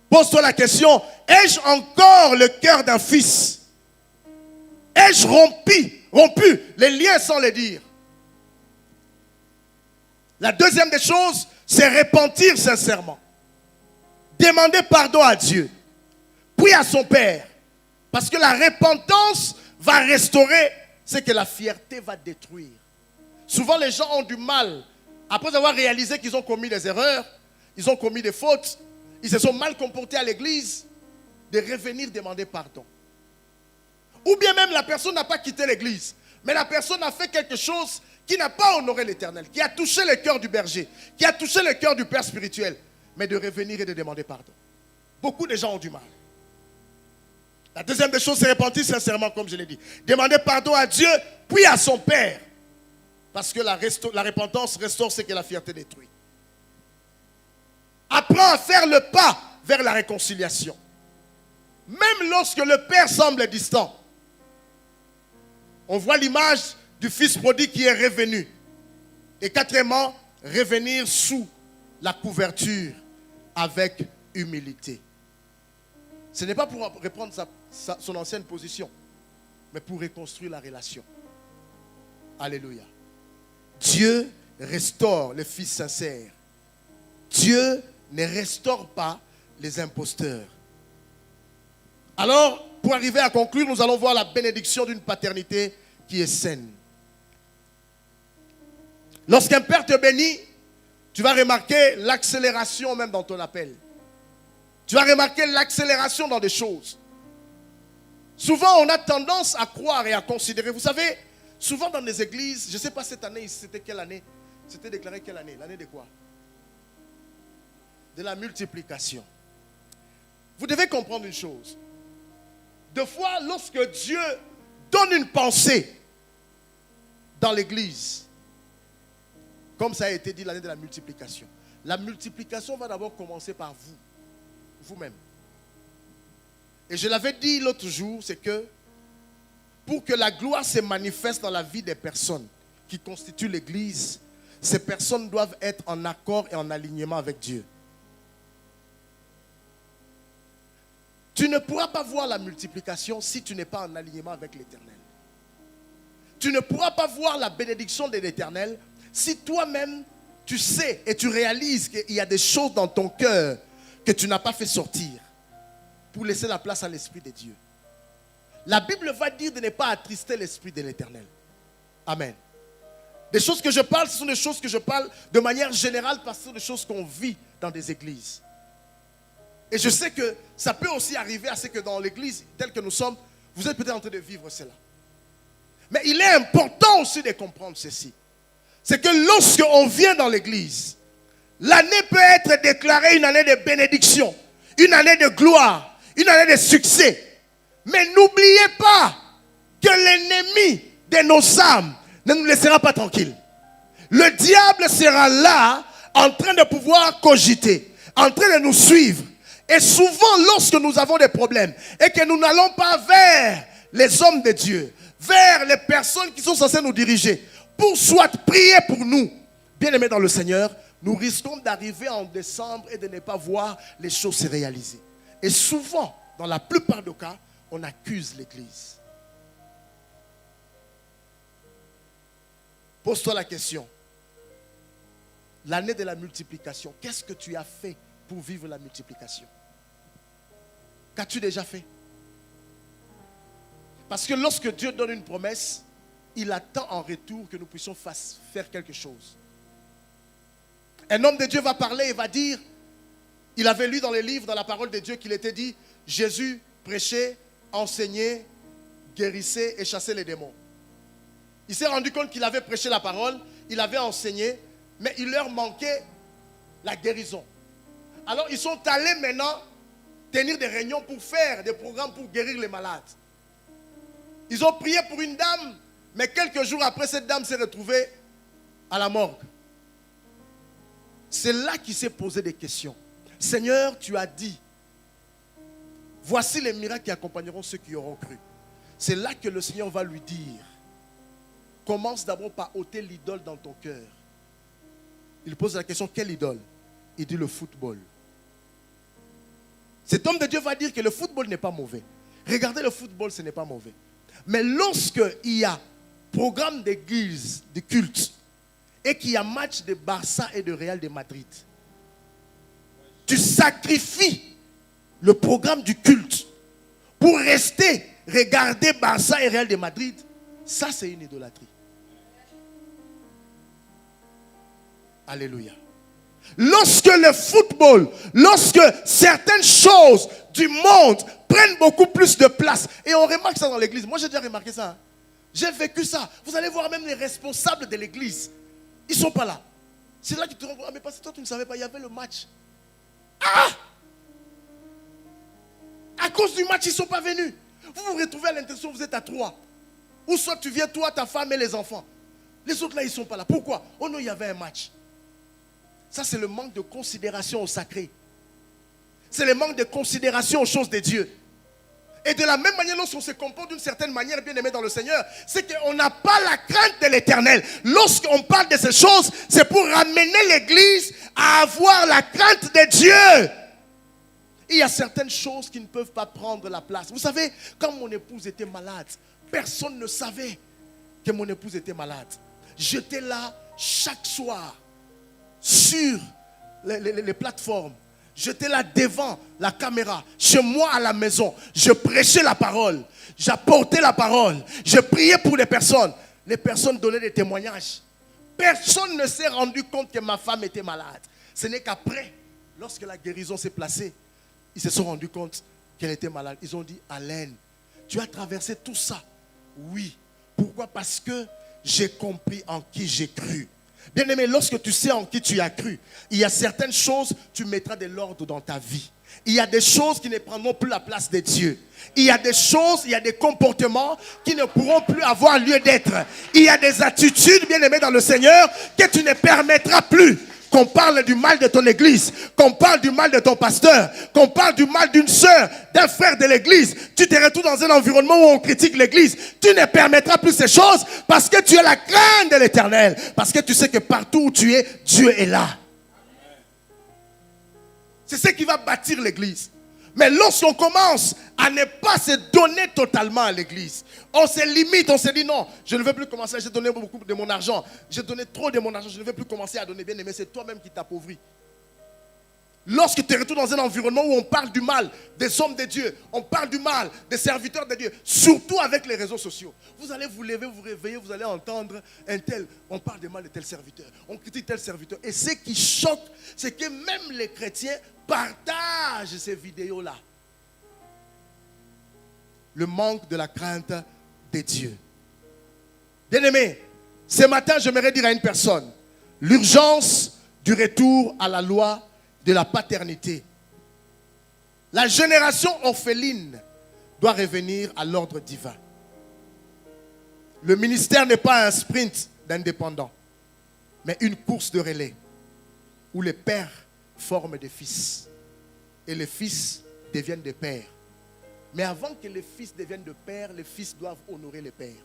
Pose-toi la question, ai-je encore le cœur d'un fils? Ai-je rompu les liens sans les dire? La deuxième des choses, c'est repentir sincèrement. Demander pardon à Dieu, puis à son Père. Parce que la repentance va restaurer ce que la fierté va détruire. Souvent les gens ont du mal, après avoir réalisé qu'ils ont commis des erreurs, ils ont commis des fautes, ils se sont mal comportés à l'église, de revenir demander pardon. Ou bien même la personne n'a pas quitté l'église, mais la personne a fait quelque chose qui n'a pas honoré l'Éternel, qui a touché le cœur du berger, qui a touché le cœur du père spirituel, mais de revenir et de demander pardon. Beaucoup de gens ont du mal. La deuxième des choses, c'est repentir sincèrement, comme je l'ai dit. Demander pardon à Dieu, puis à son Père. Parce que la repentance restaure ce que la fierté détruit. Apprends à faire le pas vers la réconciliation. Même lorsque le Père semble distant. On voit l'image du fils prodigue qui est revenu. Et quatrièmement, revenir sous la couverture avec humilité. Ce n'est pas pour reprendre son ancienne position, mais pour reconstruire la relation. Alléluia. Dieu restaure les fils sincères. Dieu ne restaure pas les imposteurs. Alors, pour arriver à conclure, nous allons voir la bénédiction d'une paternité qui est saine. Lorsqu'un père te bénit, tu vas remarquer l'accélération même dans ton appel. Tu vas remarquer l'accélération dans des choses. Souvent, on a tendance à croire et à considérer. Vous savez, souvent dans les églises, je ne sais pas cette année, c'était quelle année? C'était déclaré quelle année? L'année de quoi? De la multiplication. Vous devez comprendre une chose. Des fois, lorsque Dieu donne une pensée dans l'église, comme ça a été dit l'année de la multiplication, la multiplication va d'abord commencer par vous, vous-même. Et je l'avais dit l'autre jour, c'est que pour que la gloire se manifeste dans la vie des personnes qui constituent l'église, ces personnes doivent être en accord et en alignement avec Dieu. Tu ne pourras pas voir la multiplication si tu n'es pas en alignement avec l'Éternel. Tu ne pourras pas voir la bénédiction de l'Éternel si toi-même tu sais et tu réalises qu'il y a des choses dans ton cœur que tu n'as pas fait sortir pour laisser la place à l'Esprit de Dieu. La Bible va dire de ne pas attrister l'Esprit de l'Éternel. Amen. Des choses que je parle, ce sont des choses que je parle de manière générale parce que ce sont des choses qu'on vit dans des églises. Et je sais que ça peut aussi arriver à ce que dans l'église telle que nous sommes, vous êtes peut-être en train de vivre cela. Mais il est important aussi de comprendre ceci. C'est que lorsque on vient dans l'église, l'année peut être déclarée une année de bénédiction, une année de gloire, une année de succès. Mais n'oubliez pas que l'ennemi de nos âmes ne nous laissera pas tranquilles. Le diable sera là en train de pouvoir cogiter. en train de nous suivre. Et souvent, lorsque nous avons des problèmes et que nous n'allons pas vers les hommes de Dieu, vers les personnes qui sont censées nous diriger, pour soit prier pour nous, bien-aimés dans le Seigneur, nous risquons d'arriver en décembre et de ne pas voir les choses se réaliser. Et souvent, dans la plupart des cas, on accuse l'Église. Pose-toi la question. L'année de la multiplication, qu'est-ce que tu as fait pour vivre la multiplication? Qu'as-tu déjà fait? Parce que lorsque Dieu donne une promesse, il attend en retour que nous puissions faire quelque chose. Un homme de Dieu va parler et va dire, il avait lu dans les livres, dans la parole de Dieu, qu'il était dit, Jésus prêchait, enseignait, guérissait et chassait les démons. Il s'est rendu compte qu'il avait prêché la parole, il avait enseigné, mais il leur manquait la guérison. Alors ils sont allés maintenant tenir des réunions pour faire des programmes pour guérir les malades. Ils ont prié pour une dame, mais quelques jours après, cette dame s'est retrouvée à la morgue. C'est là qu'il s'est posé des questions. Seigneur, tu as dit, voici les miracles qui accompagneront ceux qui auront cru. C'est là que le Seigneur va lui dire, commence d'abord par ôter l'idole dans ton cœur. Il pose la question, quelle idole? Il dit le football. Cet homme de Dieu va dire que le football n'est pas mauvais. Regardez le football, ce n'est pas mauvais. Mais lorsqu'il y a programme d'église, de culte, et qu'il y a match de Barça et de Real de Madrid, tu sacrifies le programme du culte pour rester regarder Barça et Real de Madrid, ça c'est une idolâtrie. Alléluia. Lorsque le football, lorsque certaines choses du monde prennent beaucoup plus de place, et on remarque ça dans l'église, moi j'ai déjà remarqué ça, j'ai vécu ça, vous allez voir même les responsables de l'église, ils ne sont pas là. C'est là que tu te rends compte, ah, mais parce que toi tu ne savais pas, il y avait le match. Ah! À cause du match, ils ne sont pas venus. Vous vous retrouvez à l'intention, vous êtes à 3. Ou soit tu viens, toi, ta femme et les enfants. Les autres là, ils ne sont pas là. Pourquoi? Oh non, il y avait un match. Ça, c'est le manque de considération au sacré. C'est le manque de considération aux choses de Dieu. Et de la même manière, lorsqu'on se comporte d'une certaine manière, bien aimé dans le Seigneur, c'est qu'on n'a pas la crainte de l'Éternel. Lorsqu'on parle de ces choses, c'est pour ramener l'Église à avoir la crainte de Dieu. Il y a certaines choses qui ne peuvent pas prendre la place. Vous savez, quand mon épouse était malade, personne ne savait que mon épouse était malade. J'étais là chaque soir sur les plateformes. J'étais là devant la caméra, chez moi à la maison. Je prêchais la parole, j'apportais la parole, je priais pour les personnes. Les personnes donnaient des témoignages. Personne ne s'est rendu compte que ma femme était malade. Ce n'est qu'après, lorsque la guérison s'est placée, ils se sont rendus compte qu'elle était malade. Ils ont dit, Alain, tu as traversé tout ça. Oui. Pourquoi? Parce que j'ai compris en qui j'ai cru. Bien-aimé, lorsque tu sais en qui tu as cru, il y a certaines choses, tu mettras de l'ordre dans ta vie. Il y a des choses qui ne prendront plus la place de Dieu. Il y a des choses, il y a des comportements qui ne pourront plus avoir lieu d'être. Il y a des attitudes, bien-aimé dans le Seigneur, que tu ne permettras plus. Qu'on parle du mal de ton église, qu'on parle du mal de ton pasteur, qu'on parle du mal d'une soeur, d'un frère de l'église. Tu te retrouves dans un environnement où on critique l'église. Tu ne permettras plus ces choses parce que tu as la crainte de l'Éternel. Parce que tu sais que partout où tu es, Dieu est là. C'est ce qui va bâtir l'église. Mais lorsqu'on commence à ne pas se donner totalement à l'église, on se limite, on se dit non, je ne veux plus commencer, j'ai donné beaucoup de mon argent, j'ai donné trop de mon argent, je ne veux plus commencer à donner, bien aimé, c'est toi-même qui t'appauvris. Lorsque tu te retrouves dans un environnement où on parle du mal des hommes de Dieu, on parle du mal des serviteurs de Dieu, surtout avec les réseaux sociaux, vous allez vous lever, vous réveiller, vous allez entendre un tel, on parle du mal de tel serviteur, on critique tel serviteur. Et ce qui choque, c'est que même les chrétiens partagent ces vidéos-là. Le manque de la crainte de Dieu. Bien-aimé, ce matin, j'aimerais dire à une personne, l'urgence du retour à la loi de la paternité. La génération orpheline doit revenir à l'ordre divin. Le ministère n'est pas un sprint d'indépendants, mais une course de relais où les pères forment des fils. Et les fils deviennent des pères. Mais avant que les fils deviennent des pères, les fils doivent honorer les pères.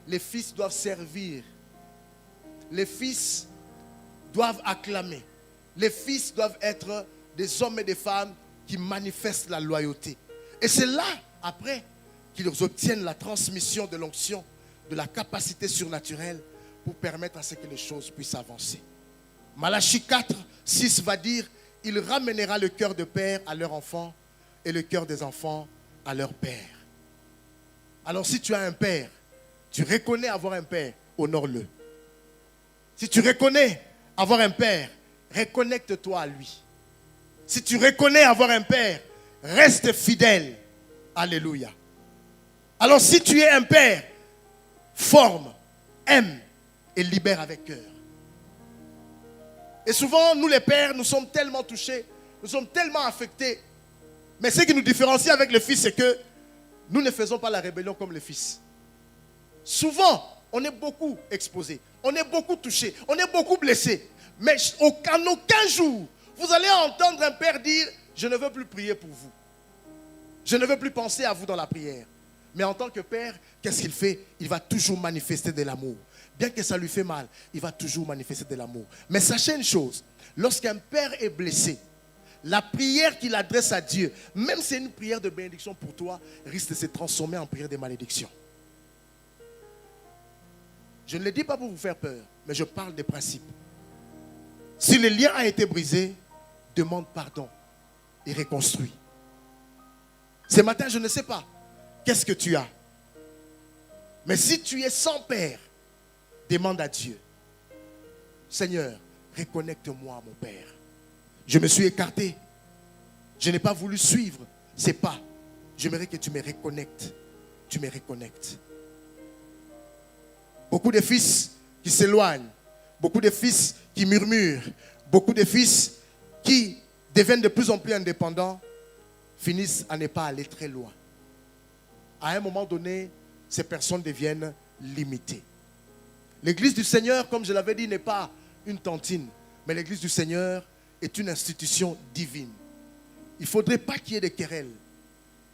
Les fils doivent servir. Les fils doivent acclamer. Les fils doivent être des hommes et des femmes qui manifestent la loyauté. Et c'est là, après, qu'ils obtiennent la transmission de l'onction, de la capacité surnaturelle pour permettre à ce que les choses puissent avancer. Malachie 4, 6 va dire, il ramènera le cœur de père à leur enfant et le cœur des enfants à leur père. Alors si tu as un père, tu reconnais avoir un père, honore-le. Si tu reconnais avoir un père, reconnecte-toi à lui. Si tu reconnais avoir un père, reste fidèle. Alléluia. Alors si tu es un père, forme, aime et libère avec cœur. Et souvent, nous les pères, nous sommes tellement touchés, nous sommes tellement affectés. Mais ce qui nous différencie avec le fils, c'est que nous ne faisons pas la rébellion comme le fils. Souvent, on est beaucoup exposé, on est beaucoup touché, on est beaucoup blessé. Mais en aucun jour, vous allez entendre un père dire, je ne veux plus prier pour vous. Je ne veux plus penser à vous dans la prière. Mais en tant que père, qu'est-ce qu'il fait? Il va toujours manifester de l'amour. Bien que ça lui fait mal, il va toujours manifester de l'amour. Mais sachez une chose, lorsqu'un père est blessé, la prière qu'il adresse à Dieu, même si c'est une prière de bénédiction pour toi, risque de se transformer en prière de malédiction. Je ne le dis pas pour vous faire peur, mais je parle des principes. Si le lien a été brisé, demande pardon et reconstruis. Ce matin, je ne sais pas qu'est-ce que tu as. Mais si tu es sans père, demande à Dieu. Seigneur, reconnecte-moi à mon père. Je me suis écarté. Je n'ai pas voulu suivre ces pas. J'aimerais que tu me reconnectes. Tu me reconnectes. Beaucoup de fils qui s'éloignent. Beaucoup de fils qui murmurent. Beaucoup de fils qui deviennent de plus en plus indépendants finissent à ne pas aller très loin. À un moment donné, ces personnes deviennent limitées. L'église du Seigneur, comme je l'avais dit, n'est pas une tantine, mais l'église du Seigneur est une institution divine. Il ne faudrait pas qu'il y ait des querelles.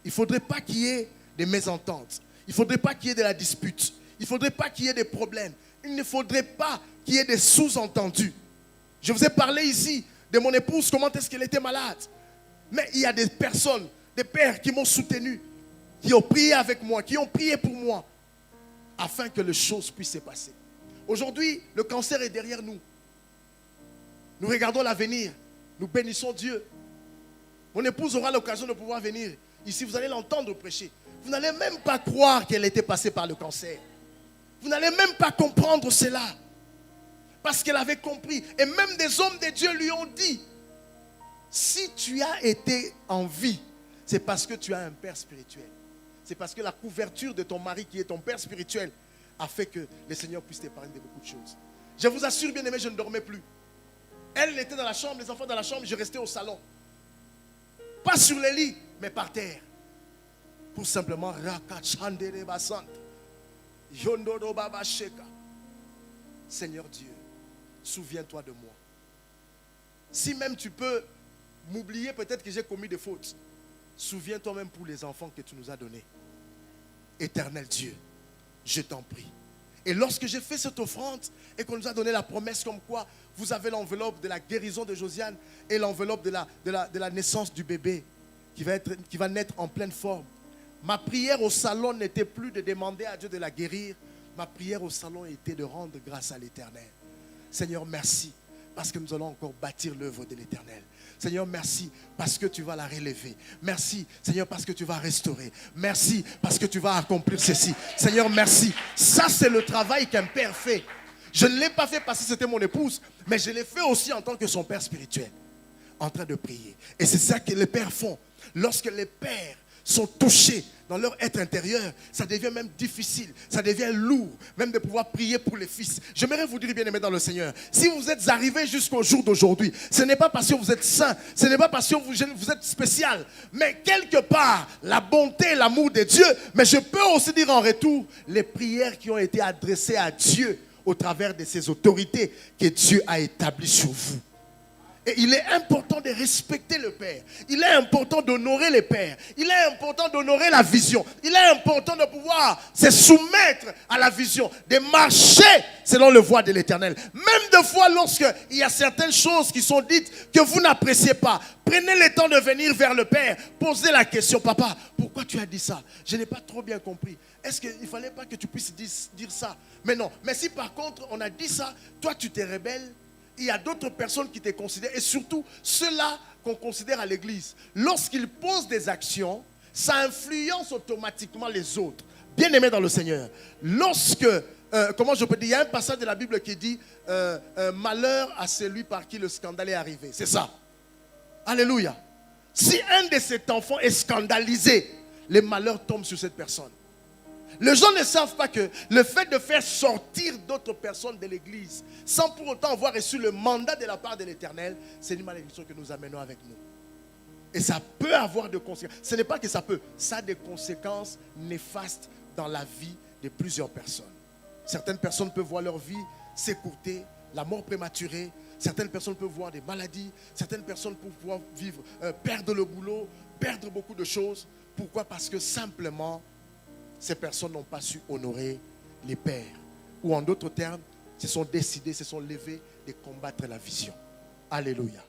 Il ne faudrait pas qu'il y ait des mésententes. Il ne faudrait pas qu'il y ait de la dispute. Il ne faudrait pas qu'il y ait des problèmes. Il ne faudrait pas qu'il y ait des sous-entendus. Je vous ai parlé ici de mon épouse, comment est-ce qu'elle était malade. Mais il y a des personnes, des pères qui m'ont soutenu, qui ont prié avec moi, qui ont prié pour moi, afin que les choses puissent se passer. Aujourd'hui, le cancer est derrière nous. Nous regardons l'avenir. Nous bénissons Dieu. Mon épouse aura l'occasion de pouvoir venir. Ici, vous allez l'entendre prêcher. Vous n'allez même pas croire qu'elle était passée par le cancer. Vous n'allez même pas comprendre cela. Parce qu'elle avait compris. Et même des hommes de Dieu lui ont dit, si tu as été en vie, c'est parce que tu as un père spirituel. C'est parce que la couverture de ton mari qui est ton père spirituel a fait que le Seigneur puisse t'épargner de beaucoup de choses. Je vous assure, bien aimé, je ne dormais plus. Elle était dans la chambre, les enfants dans la chambre, je restais au salon. Pas sur les lits, mais par terre. Pour simplement Seigneur Dieu, souviens-toi de moi. Si même tu peux m'oublier, peut-être que j'ai commis des fautes. Souviens-toi même pour les enfants que tu nous as donnés. Éternel Dieu, je t'en prie. Et lorsque j'ai fait cette offrande et qu'on nous a donné la promesse comme quoi vous avez l'enveloppe de la guérison de Josiane et l'enveloppe de la naissance du bébé qui va naître en pleine forme. Ma prière au salon n'était plus de demander à Dieu de la guérir. Ma prière au salon était de rendre grâce à l'Éternel. Seigneur, merci parce que nous allons encore bâtir l'œuvre de l'Éternel. Seigneur, merci parce que tu vas la relever. Merci, Seigneur, parce que tu vas restaurer. Merci parce que tu vas accomplir ceci. Seigneur, merci. Ça, c'est le travail qu'un père fait. Je ne l'ai pas fait parce que c'était mon épouse, mais je l'ai fait aussi en tant que son père spirituel, en train de prier. Et c'est ça que les pères font. Lorsque les pères sont touchés dans leur être intérieur, ça devient même difficile, ça devient lourd, même de pouvoir prier pour les fils. J'aimerais vous dire, bien aimé dans le Seigneur, si vous êtes arrivé jusqu'au jour d'aujourd'hui, ce n'est pas parce que vous êtes saint, ce n'est pas parce que vous êtes spécial, mais quelque part, la bonté et l'amour de Dieu, mais je peux aussi dire en retour, les prières qui ont été adressées à Dieu au travers de ces autorités que Dieu a établies sur vous. Et il est important de respecter le Père. Il est important d'honorer les pères. Il est important d'honorer la vision. Il est important de pouvoir se soumettre à la vision, de marcher selon le voie de l'Éternel. Même des fois, lorsqu'il y a certaines choses qui sont dites que vous n'appréciez pas, prenez le temps de venir vers le Père. Posez la question, papa, pourquoi tu as dit ça? Je n'ai pas trop bien compris. Est-ce qu'il ne fallait pas que tu puisses dire ça? Mais non. Mais si par contre, on a dit ça, toi tu t'es rebelle, il y a d'autres personnes qui te considèrent, et surtout ceux-là qu'on considère à l'église. Lorsqu'ils posent des actions, ça influence automatiquement les autres. Bien aimés dans le Seigneur. Lorsque, comment je peux dire, il y a un passage de la Bible qui dit malheur à celui par qui le scandale est arrivé. C'est ça. Alléluia. Si un de cet enfant est scandalisé, les malheurs tombent sur cette personne. Les gens ne savent pas que le fait de faire sortir d'autres personnes de l'église sans pour autant avoir reçu le mandat de la part de l'Éternel, c'est une malédiction que nous amenons avec nous. Et ça peut avoir des conséquences. Ce n'est pas que ça peut, ça a des conséquences néfastes dans la vie de plusieurs personnes. Certaines personnes peuvent voir leur vie s'écourter, la mort prématurée. Certaines personnes peuvent voir des maladies. Certaines personnes peuvent pouvoir vivre, perdre le boulot, perdre beaucoup de choses. Pourquoi? Parce que simplement, ces personnes n'ont pas su honorer les pères. Ou en d'autres termes, se sont décidés, se sont levés de combattre la vision. Alléluia.